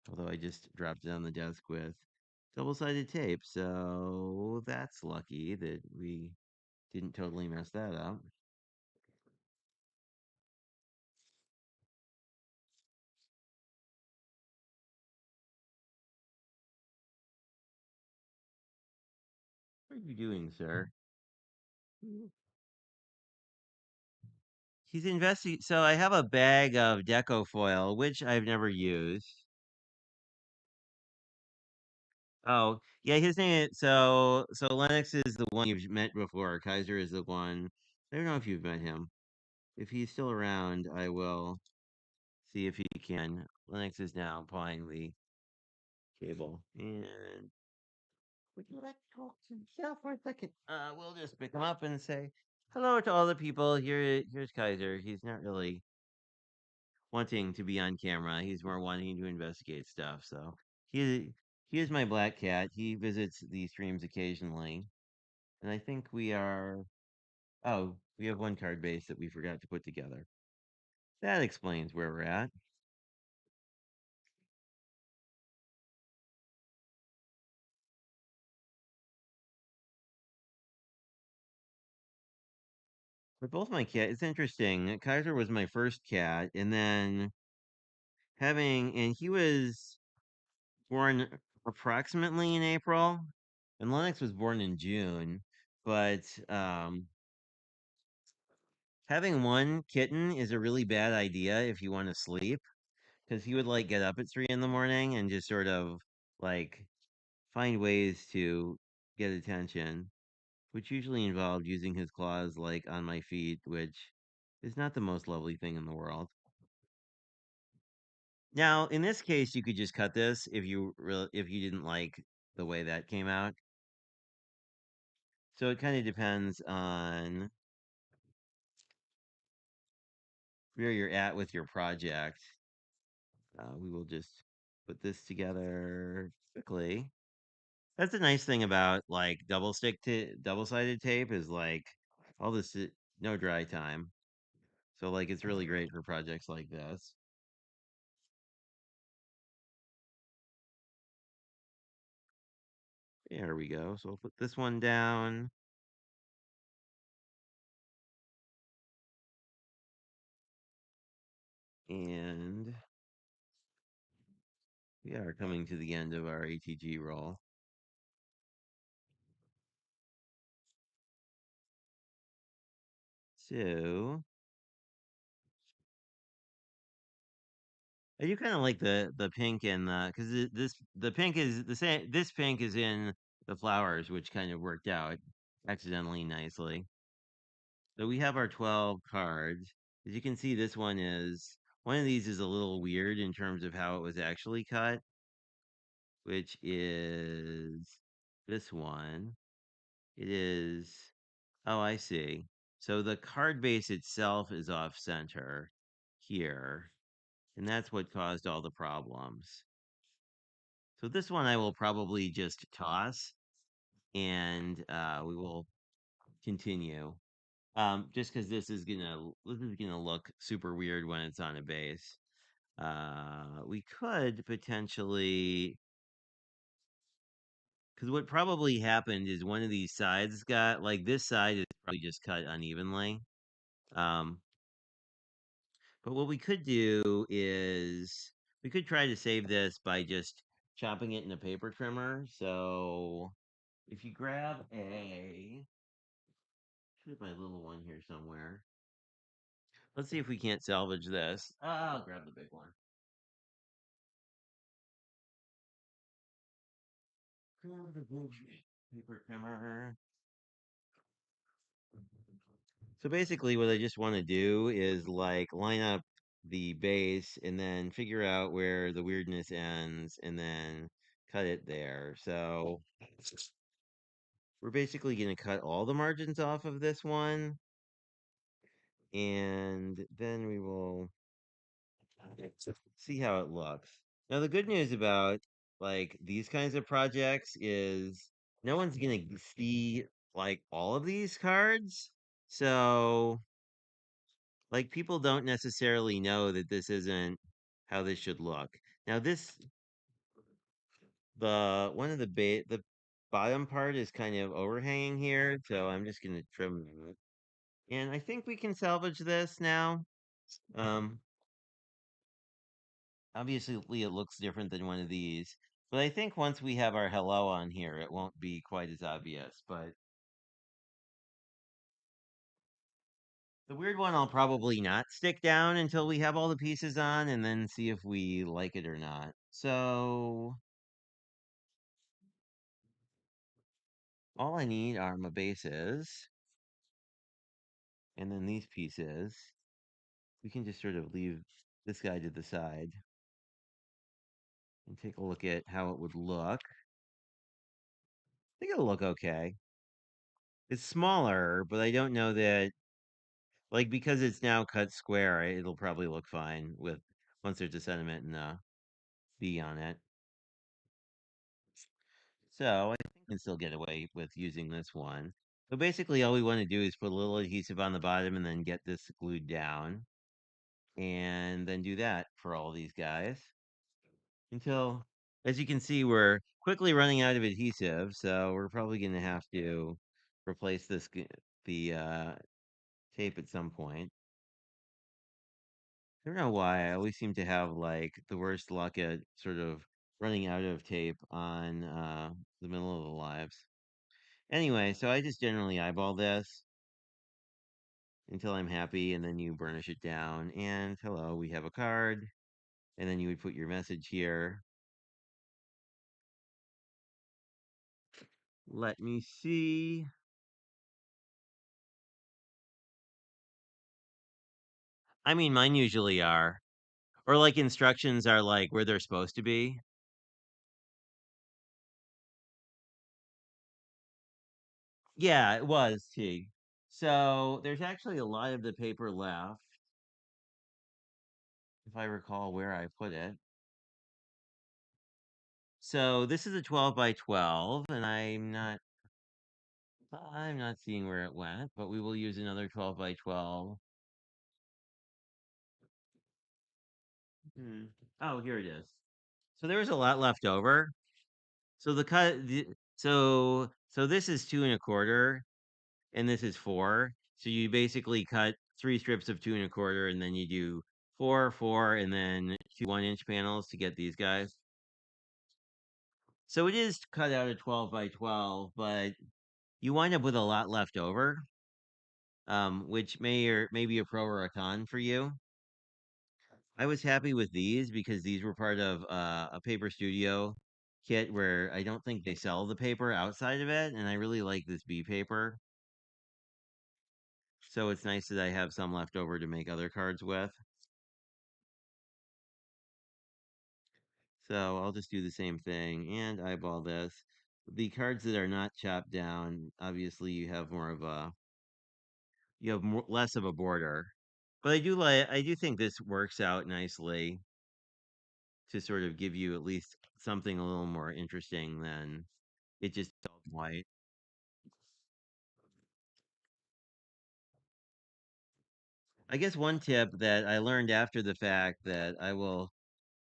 Although I just dropped it on the desk with double-sided tape, so that's lucky that we didn't totally mess that up. What are you doing, sir? He's investing. So I have a bag of deco foil, which I've never used. Oh, yeah, his name is so Lennox is the one you've met before. Kaiser is the one. I don't know if you've met him. If he's still around, I will see if he can. Lennox is now applying the cable. And would you like to talk to yourself for a second? We'll just pick him up and say hello to all the people. Here's Kaiser. He's not really wanting to be on camera. He's more wanting to investigate stuff. So he he is my black cat. He visits the streams occasionally. And I think we are. Oh, we have one card base that we forgot to put together. That explains where we're at. But both my cat, it's interesting. Kaiser was my first cat, and then and he was born approximately in April, and Lennox was born in June. But having one kitten is a really bad idea if you want to sleep, because he would like get up at 3 in the morning and just sort of like find ways to get attention, which usually involved using his claws like on my feet, which is not the most lovely thing in the world. Now, in this case, you could just cut this if you didn't like the way that came out. So it kind of depends on where you're at with your project. We will just put this together quickly. That's a nice thing about like double-sided tape is like all this no dry time. So like it's really great for projects like this. There we go. So I'll put this one down and we are coming to the end of our ATG roll. So I do kind of like the pink and because the pink is the same. This pink is in the flowers, which kind of worked out accidentally nicely. So we have our 12 cards. As you can see, one of these is a little weird in terms of how it was actually cut, which is this one. It is, oh, I see. So the card base itself is off center here, and that's what caused all the problems. So this one I will probably just toss, and we will continue. Just because this is gonna look super weird when it's on a base. We could potentially, because what probably happened is one of these sides got like this side is probably just cut unevenly. Um, but what we could do is we could try to save this by just chopping it in a paper trimmer. So if you grab should have my little one here somewhere. Let's see if we can't salvage this. I'll grab the big one. Grab the big paper trimmer. So basically, what I just want to do is like line up the base and then figure out where the weirdness ends and then cut it there. So we're basically going to cut all the margins off of this one and then we will see how it looks. Now, the good news about like these kinds of projects is no one's going to see like all of these cards. So like people don't necessarily know that this isn't how this should look. Now the one of the bottom part is kind of overhanging here, so I'm just gonna trim that. And I think we can salvage this now. Um Obviously it looks different than one of these, but I think once we have our hello on here, it won't be quite as obvious. But the weird one I'll probably not stick down until we have all the pieces on and then see if we like it or not. So all I need are my bases, and then these pieces. We can just sort of leave this guy to the side and take a look at how it would look. I think it'll look okay. It's smaller, but I don't know that, like, because it's now cut square, it'll probably look fine with once there's a sentiment and a B on it. So I think I can still get away with using this one. So basically, all we want to do is put a little adhesive on the bottom and then get this glued down, and then do that for all these guys until, as you can see, we're quickly running out of adhesive. So we're probably going to have to replace the tape at some point. I don't know why I always seem to have like the worst luck at sort of running out of tape on the middle of the lives. Anyway, so I just generally eyeball this until I'm happy, and then you burnish it down. And hello, we have a card. And then you would put your message here. Let me see. I mean, mine usually are. Or like instructions are like where they're supposed to be. Yeah, it was T. So there's actually a lot of the paper left, if I recall where I put it. So this is a 12 by 12, and I'm not seeing where it went, but we will use another 12 by 12. Hmm. Oh, here it is. So there was a lot left over. So so this is 2 1/4, and this is 4. So you basically cut 3 strips of 2 1/4, and then you do 4, 4, and then 2 1-inch panels to get these guys. So it is cut out of 12 by 12, but you wind up with a lot left over, which may be a pro or a con for you. I was happy with these because these were part of a Paper Studio kit where I don't think they sell the paper outside of it, and I really like this B paper. So it's nice that I have some left over to make other cards with. So I'll just do the same thing and eyeball this. The cards that are not chopped down, obviously you have less of a border. But I do think this works out nicely to sort of give you at least something a little more interesting than it just all white. I guess one tip that I learned after the fact that I will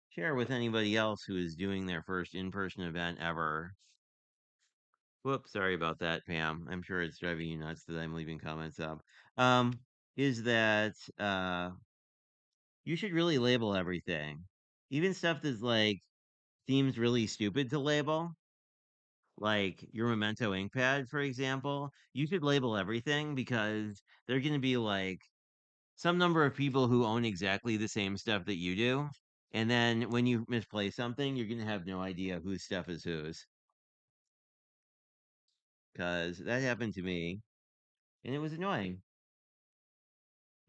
share with anybody else who is doing their first in-person event ever. Whoops, sorry about that, Pam. I'm sure it's driving you nuts that I'm leaving comments up. Um, is that you should really label everything. Even stuff that's like seems really stupid to label, like your Memento ink pad, for example. You should label everything because they're going to be like some number of people who own exactly the same stuff that you do. And then when you misplace something, you're going to have no idea whose stuff is whose. Because that happened to me and it was annoying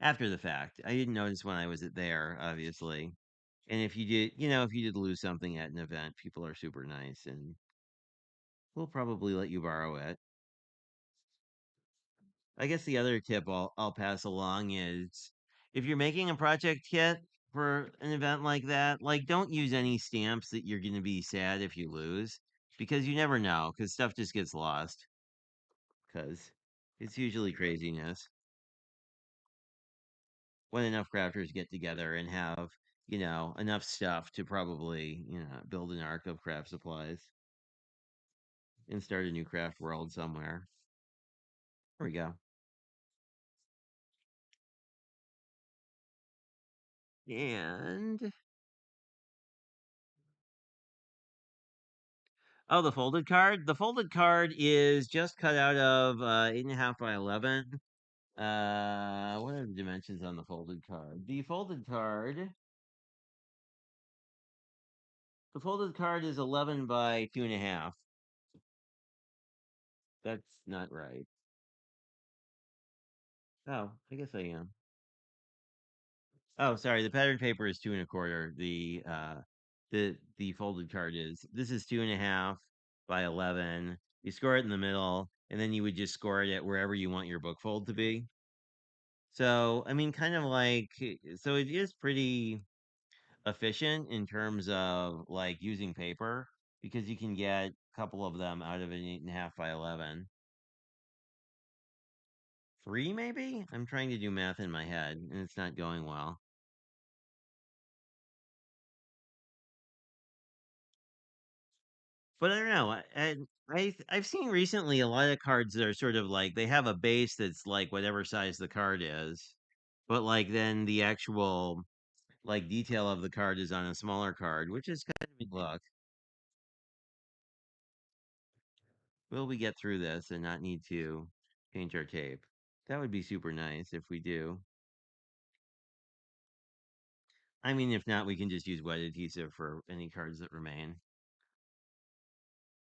after the fact. I didn't notice when I was there, obviously. And if you did lose something at an event, people are super nice and will probably let you borrow it. I guess the other tip I'll pass along is if you're making a project kit for an event like that, like don't use any stamps that you're going to be sad if you lose because you never know because stuff just gets lost because it's usually craziness when enough crafters get together and have, enough stuff to probably, build an arc of craft supplies and start a new craft world somewhere. There we go. And oh, the folded card. The folded card is just cut out of 8.5 by 11. What are the dimensions on the folded card? The folded card is 11 by 2.5. That's not right. Oh, I guess I am. Oh, sorry. The pattern paper is 2 1/4. The folded card is. This is 2.5 by 11. You score it in the middle, and then you would just score it at wherever you want your book fold to be. So, I mean, kind of like, so it is pretty efficient in terms of like using paper because you can get a couple of them out of an 8.5 by 11. three, maybe? I'm trying to do math in my head, and it's not going well. But I don't know. I've seen recently a lot of cards that are sort of like they have a base that's like whatever size the card is, but like then the actual like detail of the card is on a smaller card, which is kind of look. Will we get through this and not need to change our tape? That would be super nice if we do. I mean, if not, we can just use wet adhesive for any cards that remain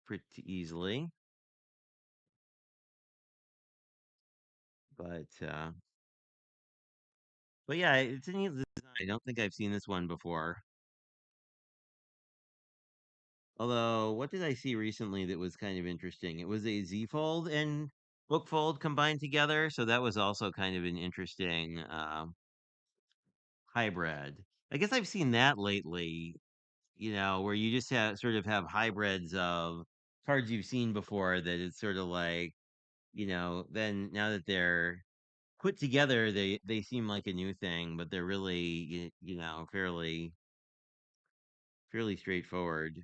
pretty easily. But but yeah, it's a neat design. I don't think I've seen this one before. Although, what did I see recently that was kind of interesting? It was a Z fold and book fold combined together, so that was also kind of an interesting hybrid. I guess I've seen that lately, where you just have sort of have hybrids of cards you've seen before that it's sort of like, then now that they're put together, they seem like a new thing, but they're really, fairly straightforward.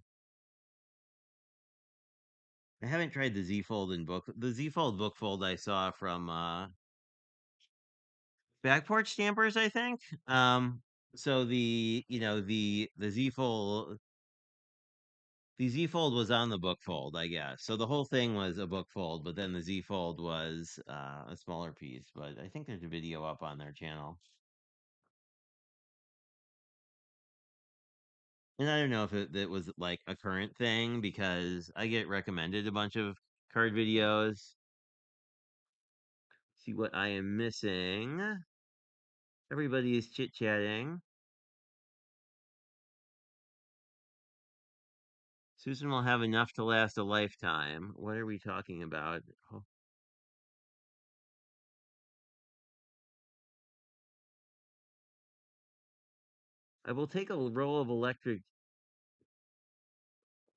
I haven't tried the Z Fold and book. The Z Fold book fold I saw from Back Porch Stampers, I think. So the Z Fold was on the book fold, I guess. So the whole thing was a book fold, but then the Z Fold was a smaller piece. But I think there's a video up on their channel, and I don't know if it was like a current thing because I get recommended a bunch of card videos. See what I am missing. Everybody is chit chatting. Susan will have enough to last a lifetime. What are we talking about? Oh, I will take a roll of electric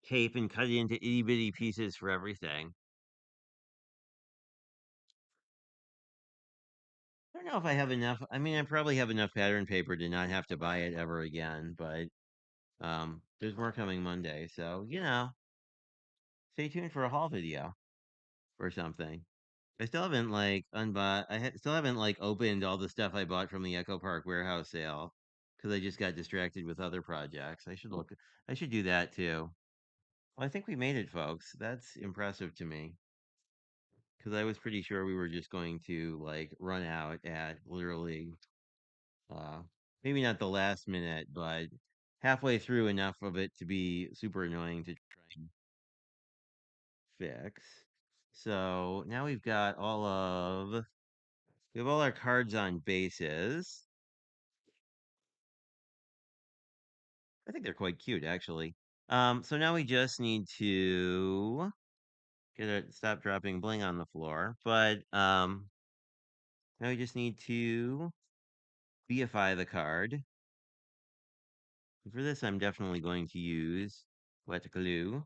tape and cut it into itty bitty pieces for everything. I don't know if I have enough. I mean, I probably have enough pattern paper to not have to buy it ever again, but there's more coming Monday, so stay tuned for a haul video or something. I still haven't like unbought. Still haven't like opened all the stuff I bought from the Echo Park warehouse sale because I just got distracted with other projects. I should look. I should do that too. Well, I think we made it, folks. That's impressive to me because I was pretty sure we were just going to like run out at literally, uh, maybe not the last minute, but halfway through enough of it to be super annoying to try and fix. So now we have all our cards on bases. I think they're quite cute, actually. So now we just need to get it stop dropping bling on the floor, but now we just need to beify the card. For this, I'm definitely going to use wet glue.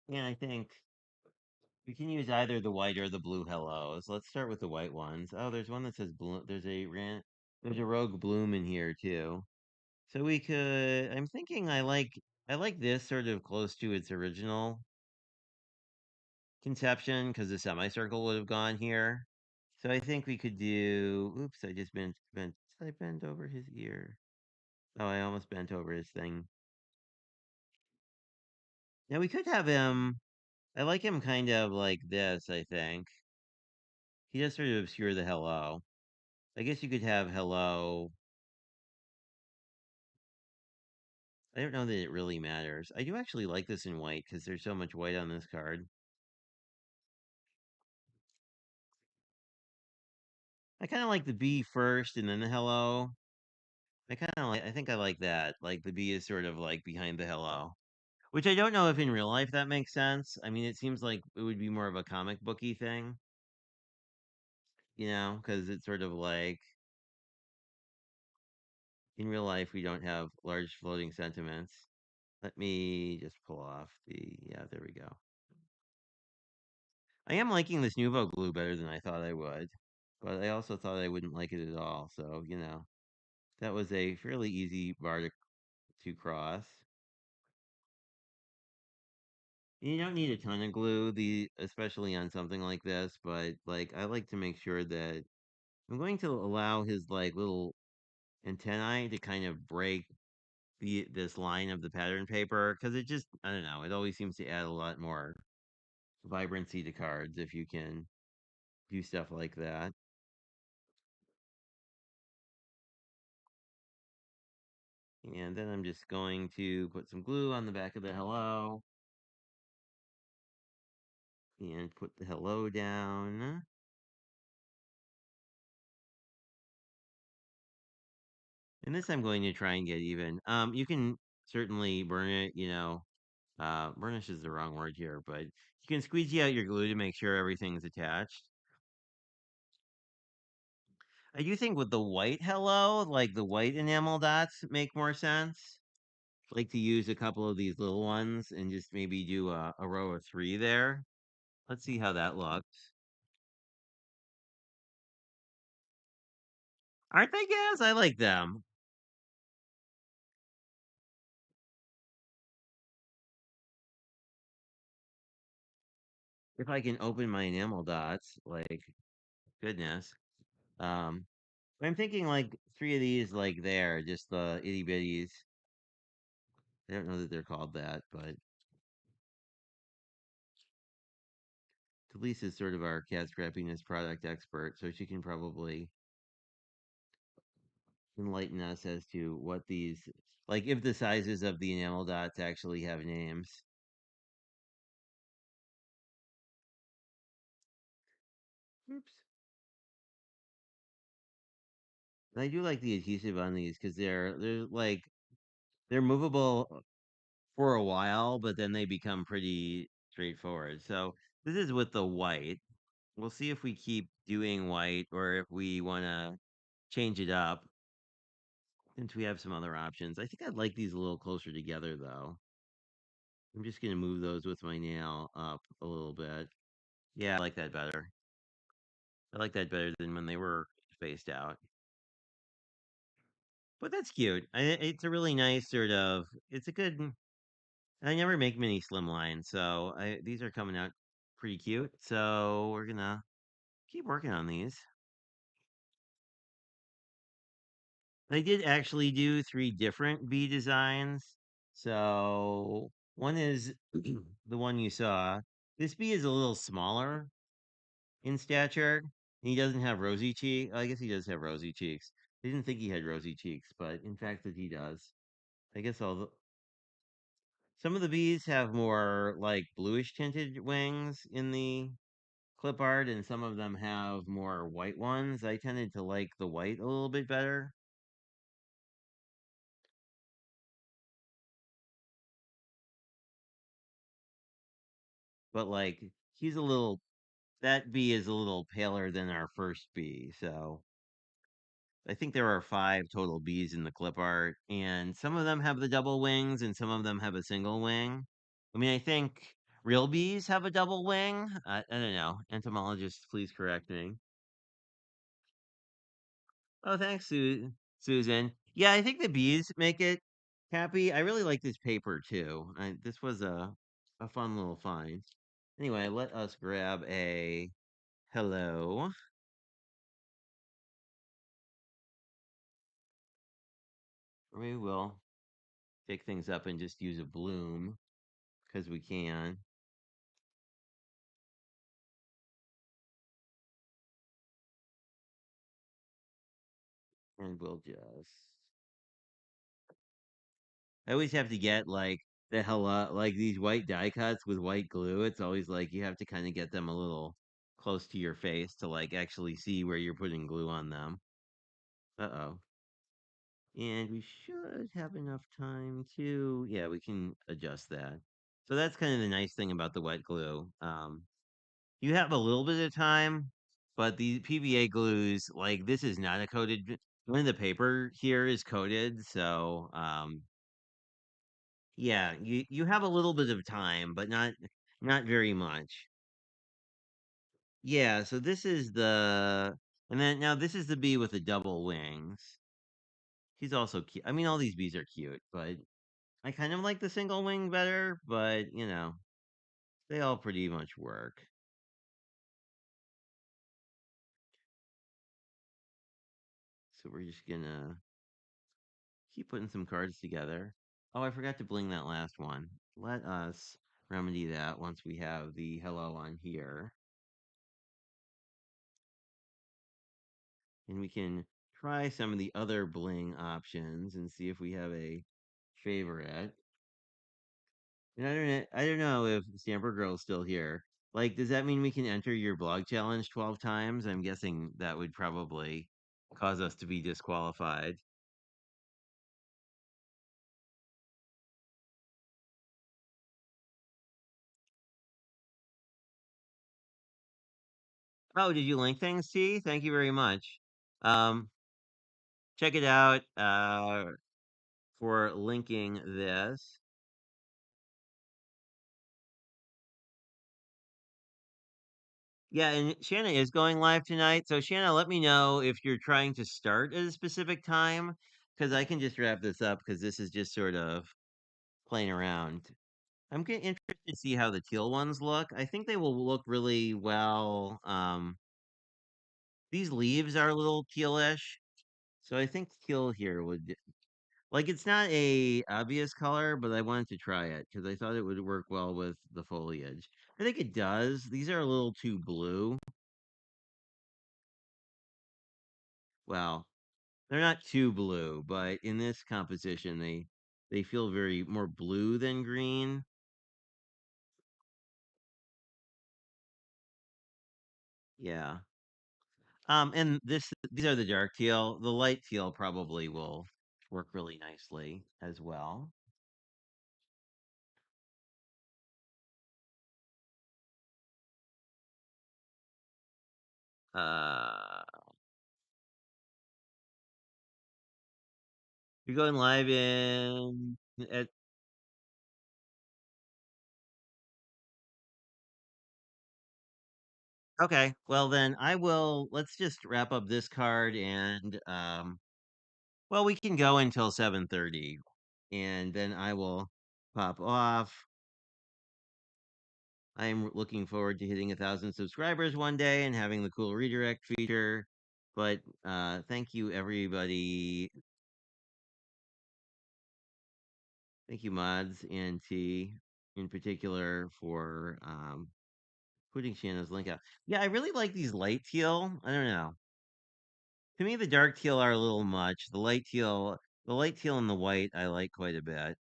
And I think we can use either the white or the blue hellos. Let's start with the white ones. Oh, there's one that says bloom. There's a rogue bloom in here too. So we could. I'm thinking I like this sort of close to its original conception because the semicircle would have gone here. So I think we could do. Oops, I just bent. Did I bent over his ear? Oh, I almost bent over his thing. Now we could have him. I like him kind of like this. I think he does sort of obscure the hello. I guess you could have hello. I don't know that it really matters. I do actually like this in white because there's so much white on this card. I kind of like the B first and then the hello. I think I like that. Like the B is sort of like behind the hello. Which I don't know if in real life that makes sense. I mean, it seems like it would be more of a comic booky thing, because it's sort of like in real life we don't have large floating sentiments. Let me just pull off yeah, there we go. I am liking this Nuvo glue better than I thought I would, but I also thought I wouldn't like it at all. So, that was a fairly easy bar to cross. You don't need a ton of glue, especially on something like this, but like I like to make sure that I'm going to allow his like little antennae to kind of break this line of the pattern paper because it just I don't know, it always seems to add a lot more vibrancy to cards if you can do stuff like that. And then I'm just going to put some glue on the back of the hello and put the hello down. And this I'm going to try and get even. You can certainly burn it, burnish is the wrong word here, but you can squeegee out your glue to make sure everything's attached. I do think with the white hello, like the white enamel dots make more sense. Like to use a couple of these little ones and just maybe do a row of three there. Let's see how that looks. Aren't they gas? I like them. If I can open my enamel dots, like goodness. Um, I'm thinking like three of these, like there, just the itty bitties. I don't know that they're called that, but Delise is sort of our cat scrappiness product expert, so she can probably enlighten us as to what these, like, if the sizes of the enamel dots actually have names. Oops. And I do like the adhesive on these because they're like they're movable for a while, but then they become pretty straightforward. So this is with the white. We'll see if we keep doing white or if we want to change it up since we have some other options. I think I'd like these a little closer together though. I'm just going to move those with my nail up a little bit. Yeah, I like that better. I like that better than when they were spaced out. But that's cute. It's a really nice sort of. It's a good. I never make many slim lines, so these are coming out pretty cute. So we're gonna keep working on these. I did actually do three different bee designs. So one is the one you saw. This bee is a little smaller in stature. And he doesn't have rosy cheek. I guess he does have rosy cheeks. I didn't think he had rosy cheeks, but in fact that he does. I guess some of the bees have more like bluish tinted wings in the clip art, and some of them have more white ones. I tended to like the white a little bit better, but like he's a little that bee is a little paler than our first bee, so I think there are five total bees in the clip art, and some of them have the double wings, and some of them have a single wing. I mean, I think real bees have a double wing. I don't know. Entomologists, please correct me. Oh, thanks, Susan. Yeah, I think the bees make it happy. I really like this paper too. This was a fun little find. Anyway, let us grab a hello. We will take things up and just use a bloom because we can, and we'll just. I always have to get like the hello, like these white die cuts with white glue. It's always like you have to kind of get them a little close to your face to like actually see where you're putting glue on them. Uh-oh. And we should have enough time to, yeah, we can adjust that. So that's kind of the nice thing about the wet glue. You have a little bit of time, but the PVA glues, like this is not a coated, one of the paper here is coated. So, yeah, you have a little bit of time, but not very much. Yeah, so this is and then now this is the bee with the double wings. He's also cute. I mean, all these bees are cute, but I kind of like the single wing better, but they all pretty much work. So we're just gonna keep putting some cards together. Oh, I forgot to bling that last one. Let us remedy that once we have the hello on here. And we can try some of the other bling options and see if we have a favorite. And I don't know if Stamper Girl's still here. Like, does that mean we can enter your blog challenge 12 times? I'm guessing that would probably cause us to be disqualified. Oh, did you link things, T? Thank you very much. Um, check it out for linking this. Yeah, and Shanna is going live tonight. So Shanna, let me know if you're trying to start at a specific time, because I can just wrap this up because this is just sort of playing around. I'm interested to see how the teal ones look. I think they will look really well. These leaves are a little tealish, so I think teal here would like it's not a obvious color, but I wanted to try it because I thought it would work well with the foliage. I think it does. These are a little too blue. Well, they're not too blue, but in this composition, they feel very more blue than green. Yeah. And these are the dark teal. The light teal probably will work really nicely as well. Uh, you're going live in at okay. Well then I will let's just wrap up this card and well we can go until 7:30 and then I will pop off. I'm looking forward to hitting 1,000 subscribers one day and having the cool redirect feature. But thank you everybody. Thank you mods and T in particular for putting Shanna's link out. Yeah, I really like these light teal. I don't know. To me, the dark teal are a little much. The light teal and the white, I like quite a bit.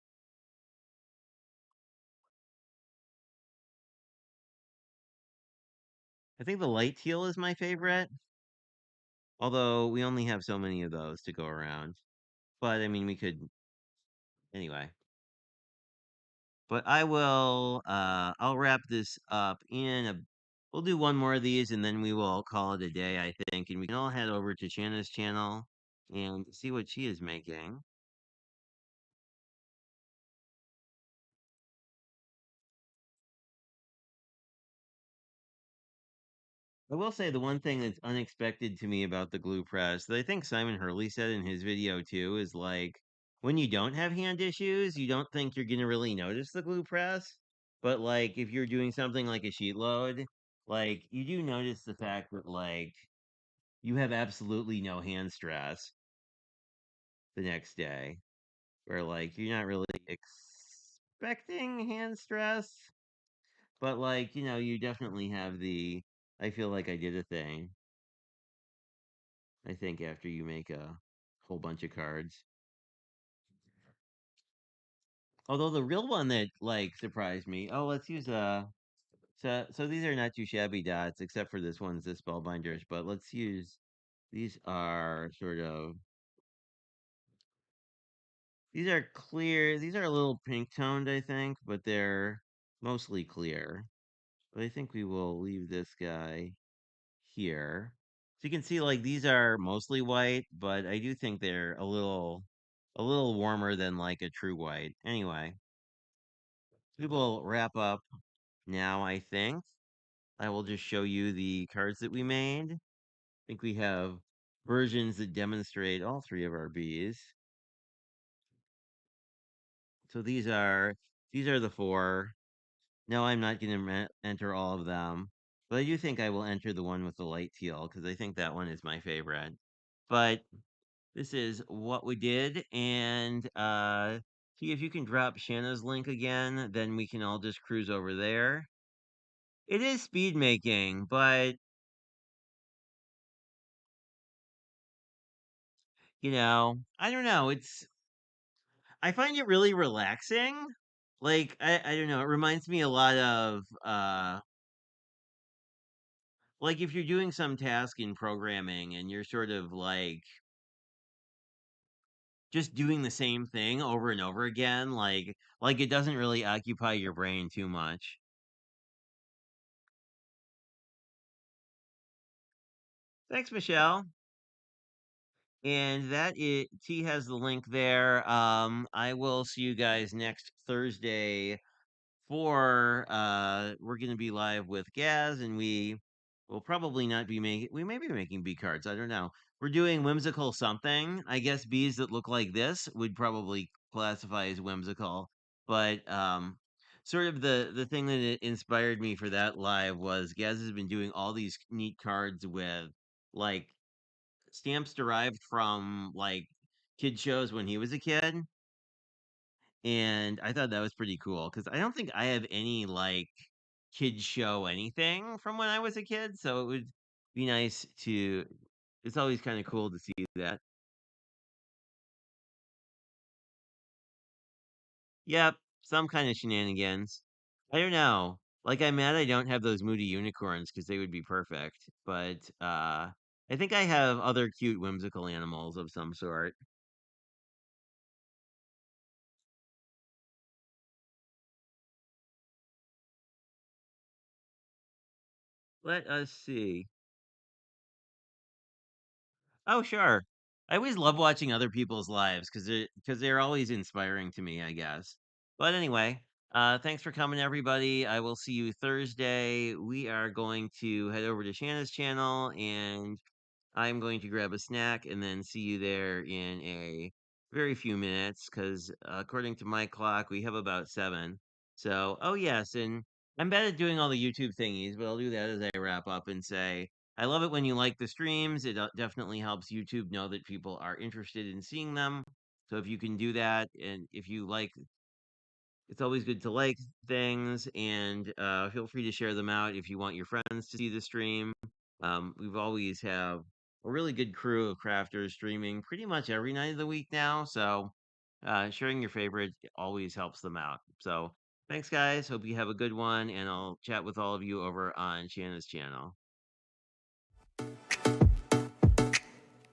I think the light teal is my favorite, although we only have so many of those to go around. But I mean, we could anyway. But I'll wrap this up in a. We'll do one more of these and then we will call it a day, I think, and we can all head over to Shanna's channel and see what she is making. I will say the one thing that's unexpected to me about the glue press that I think Simon Hurley said in his video too is like when you don't have hand issues, you don't think you're gonna really notice the glue press. But like if you're doing something like a sheet load, like you do notice the fact that like you have absolutely no hand stress the next day. Where like you're not really expecting hand stress, but like, you definitely have the I feel like I did a thing. I think after you make a whole bunch of cards. Although the real one that like surprised me. Oh, let's use so these are not too shabby dots, except for this one's the spellbinders. But let's use these are sort of these are clear. These are a little pink toned, I think, but they're mostly clear. But I think we will leave this guy here. So you can see like these are mostly white, but I do think they're a little warmer than like a true white. Anyway, we will wrap up now, I think. I will just show you the cards that we made. I think we have versions that demonstrate all three of our bees. So these are the four. No, I'm not going to enter all of them, but I do think I will enter the one with the light teal because I think that one is my favorite. But this is what we did, and see if you can drop Shanna's link again, then we can all just cruise over there. It is speed making, but I don't know. I find it really relaxing. Like I don't know, it reminds me a lot of like if you're doing some task in programming and you're sort of like just doing the same thing over and over again, like it doesn't really occupy your brain too much. Thanks, Michelle. And that is T has the link there. I will see you guys next Thursday for we're gonna be live with Gaz, and we will probably not be making we may be making B cards. I don't know. We're doing whimsical something. I guess bees that look like this would probably classify as whimsical. But sort of the thing that inspired me for that live was Gaz has been doing all these neat cards with like stamps derived from like kid shows when he was a kid, and I thought that was pretty cool because I don't think I have any like kid show anything from when I was a kid, so it would be nice to. It's always kind of cool to see that. Yep, some kind of shenanigans. I don't know. Like I'm mad I don't have those moody unicorns because they would be perfect, but I think I have other cute whimsical animals of some sort. Let us see. Oh, sure. I always love watching other people's lives because they're always inspiring to me, I guess. But anyway, thanks for coming, everybody. I will see you Thursday. We are going to head over to Shanna's channel, and I'm going to grab a snack and then see you there in a very few minutes because, according to my clock, we have about 7. So, oh, yes. And I'm bad at doing all the YouTube thingies, but I'll do that as I wrap up and say, I love it when you like the streams. It definitely helps YouTube know that people are interested in seeing them. So, if you can do that, and if you like, it's always good to like things, and feel free to share them out if you want your friends to see the stream. We've always have a really good crew of crafters streaming pretty much every night of the week now. So sharing your favorite always helps them out. So thanks, guys. Hope you have a good one, and I'll chat with all of you over on Shanna's channel.